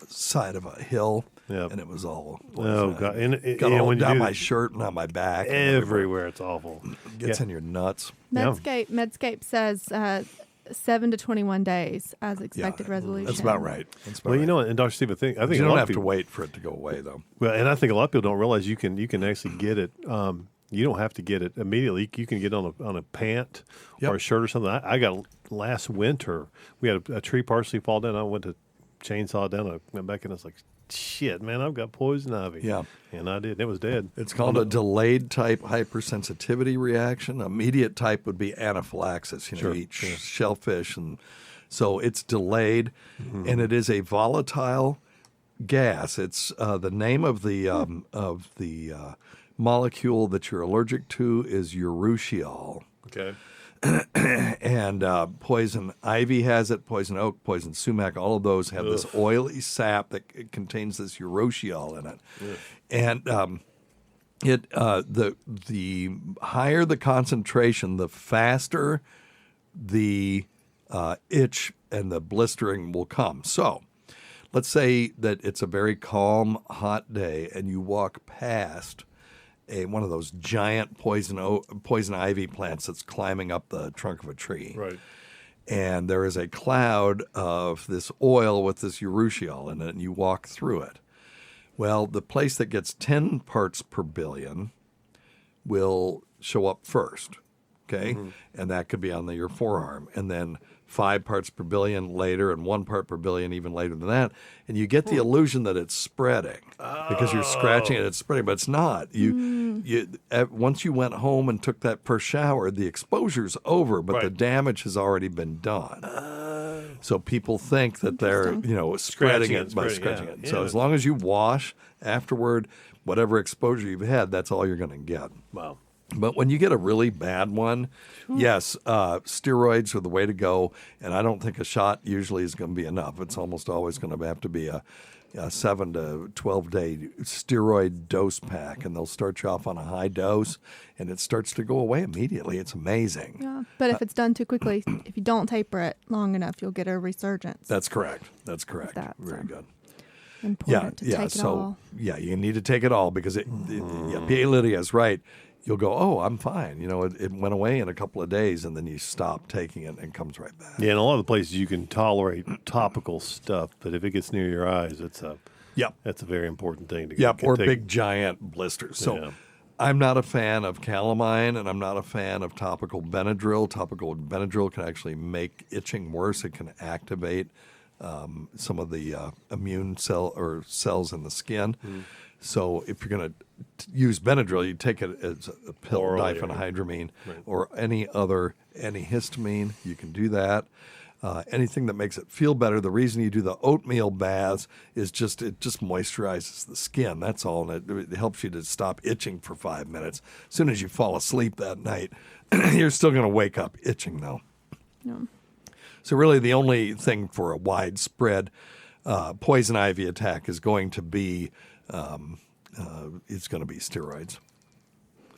side of a hill, Yep. and it was all Oh God! And got all when you down do my that, shirt and on my back. and everywhere, it's awful. Gets in your nuts. Medscape says 7 to 21 days as expected resolution. That's about right. Well, you know, and Dr. Steve, I think you a don't lot have of people, to wait for it to go away, though. Well, and I think a lot of people don't realize you can actually get it. You don't have to get it immediately. You can get it on a pant or a shirt or something. I got last winter. We had a tree partially fall down. I went to chainsaw it down. I went back and I was like, shit, man, I've got poison ivy. Yeah. And I did. It was dead. It's called a delayed type hypersensitivity reaction. Immediate type would be anaphylaxis. You eat shellfish, and so it's delayed, and it is a volatile gas. It's the name of the molecule that you're allergic to is urushiol. Okay. And poison ivy has it, poison oak, poison sumac, all of those have this oily sap that contains this urushiol in it. And the higher the concentration, the faster the itch and the blistering will come. So let's say that it's a very calm, hot day and you walk past one of those giant poison ivy plants that's climbing up the trunk of a tree. Right. And there is a cloud of this oil with this urushiol in it, and you walk through it. Well, the place that gets 10 parts per billion will show up first, okay? And that could be on your forearm. And then 5 parts per billion later and 1 part per billion even later than that. And you get the illusion that it's spreading because you're scratching it, it's spreading, but it's not. Once you went home and took that first shower, the exposure's over, but the damage has already been done. So people think that they're, spreading it by scratching it. So as long as you wash afterward, whatever exposure you've had, that's all you're going to get. Wow. But when you get a really bad one, yes, steroids are the way to go. And I don't think a shot usually is going to be enough. It's almost always going to have to be a 7 to 12 day steroid dose pack. And they'll start you off on a high dose, and it starts to go away immediately. It's amazing. Yeah, but if it's done too quickly, if you don't taper it long enough, you'll get a resurgence. That's correct. Very good. Important to take it all. Yeah, you need to take it all because PA Lydia is right. You'll go, oh, I'm fine. It went away in a couple of days, and then you stop taking it and it comes right back. Yeah, in a lot of the places you can tolerate topical stuff, but if it gets near your eyes, that's a very important thing to get. Or big giant blisters. So I'm not a fan of calamine, and I'm not a fan of topical Benadryl. Topical Benadryl can actually make itching worse. It can activate some of the immune cells in the skin. So if you're going to use Benadryl, you take it as a pill, diphenhydramine, or any other antihistamine. You can do that. Anything that makes it feel better. The reason you do the oatmeal baths is it just moisturizes the skin. That's all. And it helps you to stop itching for 5 minutes. As soon as you fall asleep that night, you're still going to wake up itching, though. Yeah. So really the only thing for a widespread poison ivy attack is going to be steroids.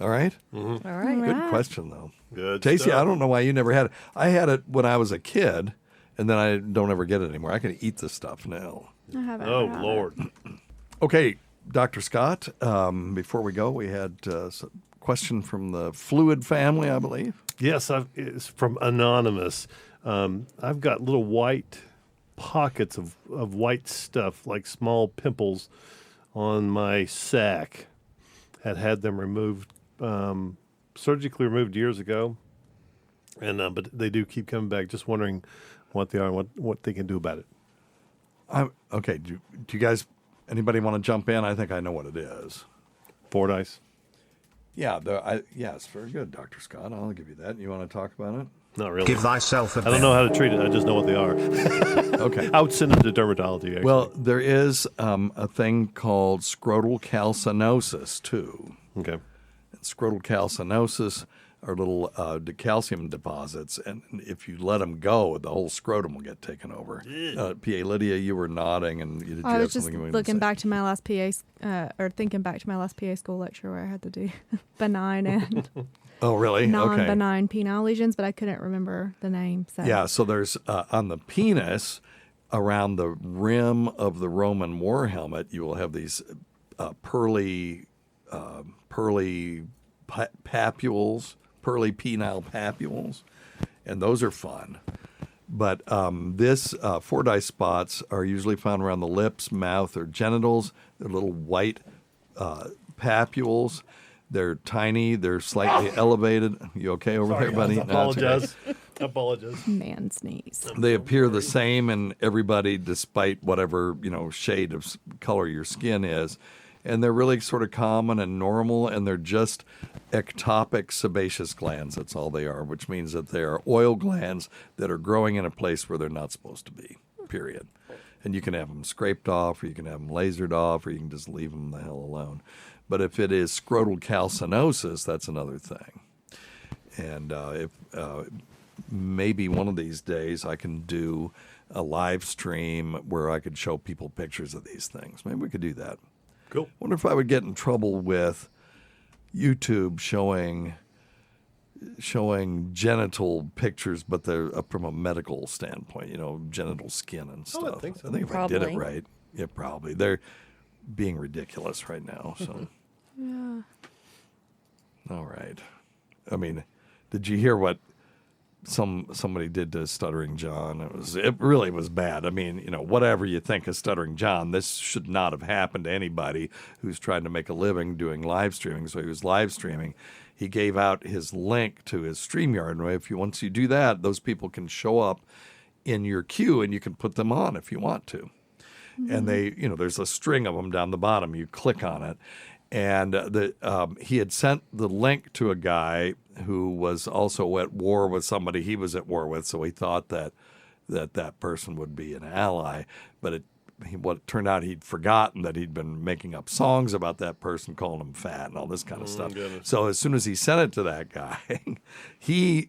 All right? Mm-hmm. All right. Good question, though. Good Tacie, stuff. I don't know why you never had it. I had it when I was a kid, and then I don't ever get it anymore. I can eat this stuff now. I haven't. Oh, Lord. Okay, Dr. Scott, before we go, we had a question from the Fluid family, I believe. Yes, it's from Anonymous. I've got little white pockets of white stuff, like small pimples on my sack. Had them removed, surgically removed years ago, and but they do keep coming back. Just wondering what they are and what they can do about it. Okay, do you guys Anybody want to jump in? I think I know what it is. Fordyce. Yeah, yes, very good, Dr. Scott. I'll give you that. You want to talk about it? Not really. Give thyself a I don't know how to treat it. I just know what they are. Okay. I would send them to dermatology, actually. Well, there is a thing called scrotal calcinosis, too. Okay. And scrotal calcinosis are little calcium deposits, and if you let them go, the whole scrotum will get taken over. PA Lydia, you were nodding, and did you I have was just something you wanted looking to say? back to my last or thinking back to my last PA school lecture where I had to do benign and Oh, really? Okay. non-benign penile lesions, but I couldn't remember the name. So. Yeah, so there's on the penis, around the rim of the Roman war helmet, you will have these pearly papules, pearly penile papules, and those are fun. But this Fordyce spots are usually found around the lips, mouth, or genitals. They're little white papules. They're tiny. They're slightly elevated. You okay over there, buddy? I apologize. I apologize. Man sneeze. They appear the same in everybody, despite whatever shade of color your skin is, and they're really sort of common and normal. And they're just ectopic sebaceous glands. That's all they are, which means that they are oil glands that are growing in a place where they're not supposed to be. Period. And you can have them scraped off, or you can have them lasered off, or you can just leave them the hell alone. But if it is scrotal calcinosis, that's another thing. And if maybe one of these days I can do a live stream where I could show people pictures of these things. Maybe we could do that. Cool. Wonder if I would get in trouble with YouTube showing genital pictures, but they're from a medical standpoint, genital skin and stuff. I think so. I think if Probably. I did it right, yeah, probably. They're being ridiculous right now. So, Yeah. all right. I mean, did you hear what somebody did to Stuttering John? It really was bad. I mean, whatever you think of Stuttering John, this should not have happened to anybody who's trying to make a living doing live streaming. So he was live streaming. He gave out his link to his StreamYard. And once you do that, those people can show up in your queue, and you can put them on if you want to. And they, there's a string of them down the bottom. You click on it. And he had sent the link to a guy who was also at war with somebody he was at war with, so he thought that person would be an ally. But what turned out, he'd forgotten that he'd been making up songs about that person, calling him fat and all this kind of stuff. Goodness. So as soon as he sent it to that guy, he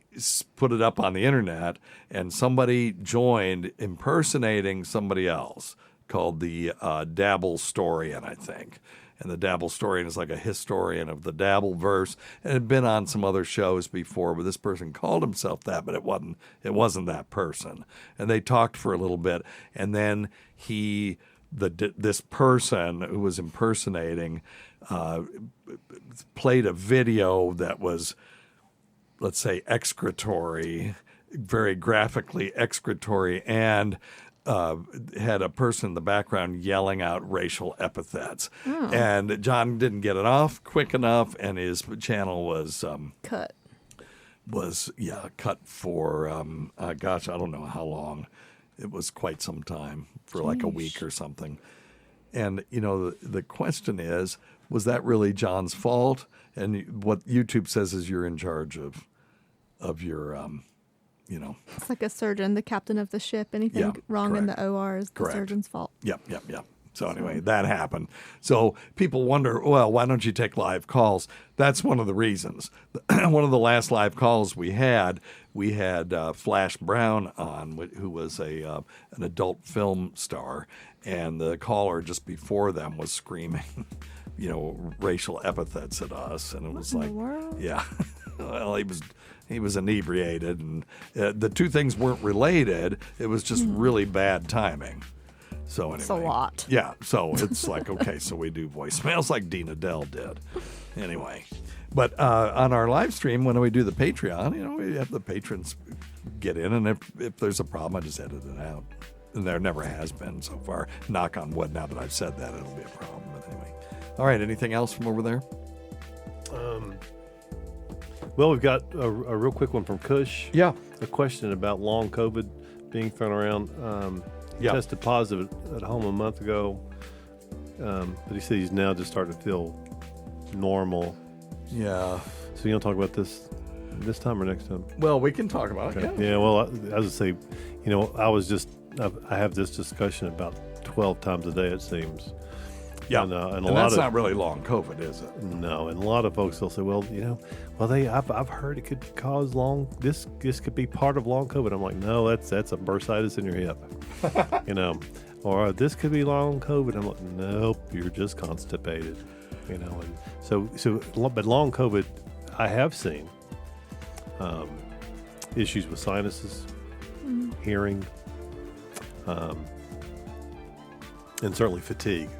put it up on the internet, and somebody joined impersonating somebody else called the Dabblestorian, I think. And the Dabblestorian is like a historian of the Dabbleverse, and had been on some other shows before, but this person called himself that, but it wasn't that person. And they talked for a little bit, and then this person who was impersonating played a video that was, let's say, excretory, very graphically excretory, and had a person in the background yelling out racial epithets. Oh. And John didn't get it off quick enough, and his channel was cut. Cut for, gosh, I don't know how long. It was quite some time, for like a week or something. And, the question is, was that really John's fault? And what YouTube says is you're in charge of your It's like a surgeon, the captain of the ship. Anything wrong in the OR is the surgeon's fault. Yep. So anyway, that happened. So people wonder, well, why don't you take live calls? That's one of the reasons. One of the last live calls we had Flash Brown on, who was an adult film star, and the caller just before them was screaming, racial epithets at us, and it was What in the world? yeah. Well, he was inebriated, and the two things weren't related. It was just really bad timing. So anyway, It's a lot. Yeah, so it's like, okay, so we do voicemails like Dina Dell did. Anyway, but on our live stream, when we do the Patreon, we have the patrons get in, and if there's a problem, I just edit it out. And there never has been so far. Knock on wood, now that I've said that, it'll be a problem. But anyway. All right, anything else from over there? Well, we've got a real quick one from Kush. Yeah. A question about long COVID being thrown around. Yeah. Tested positive at home a month ago. But he said he's now just starting to feel normal. Yeah. So you don't talk about this time or next time? Well, we can talk about it. Yeah. Well, I would say, I have this discussion about 12 times a day, it seems. Yeah, and a and lot that's of, not really long COVID, is it? No, and a lot of folks they'll say, I've heard it could cause this could be part of long COVID. I'm like, no, that's a bursitis in your hip, or this could be long COVID. I'm like, nope, you're just constipated, and but long COVID, I have seen issues with sinuses, hearing, and certainly fatigue.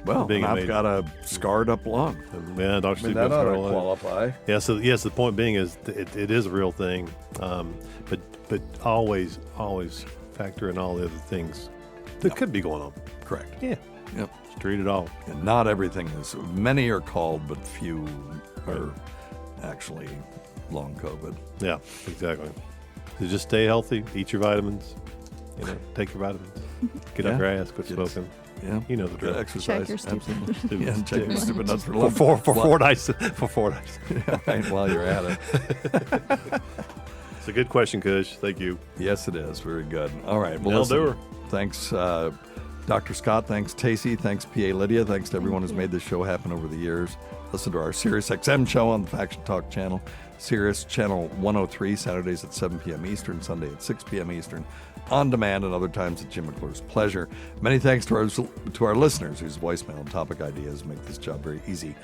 Well, I've got a scarred up lung. Yeah, Dr. Steve that ought to qualify. Yeah. So yes, the point being is it is a real thing, but always factor in all the other things that could be going on. Correct. Yeah. Yep. Just treat it all. And not everything is. Many are called, but few are actually long COVID. Yeah. Exactly. So just stay healthy. Eat your vitamins. Take your vitamins. Get off your ass. Quit smoking. Yeah, you know the drill. Exercise. Check your stupid. Absolutely. Yeah, check your stupid nuts for lump. For Fordyce. Yeah, right, while you're at it. It's a good question, Kush. Thank you. Yes, it is. Very good. All right. Well, listen, thanks, Dr. Scott. Thanks, Tacie. Thanks, PA Lydia. Thanks to everyone who's made this show happen over the years. Listen to our Sirius XM show on the Faction Talk channel. Sirius Channel 103, Saturdays at 7 p.m. Eastern, Sunday at 6 p.m. Eastern. On demand and other times at Jim McClure's pleasure. Many thanks to our listeners whose voicemail and topic ideas make this job very easy.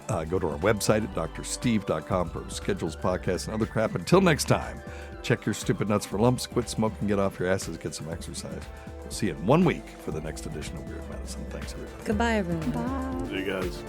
Go to our website at drsteve.com for schedules, podcasts, and other crap. Until next time, check your stupid nuts for lumps, quit smoking, get off your asses, get some exercise. We'll see you in 1 week for the next edition of Weird Medicine. Thanks, everybody. Goodbye, everyone. Bye. See you guys.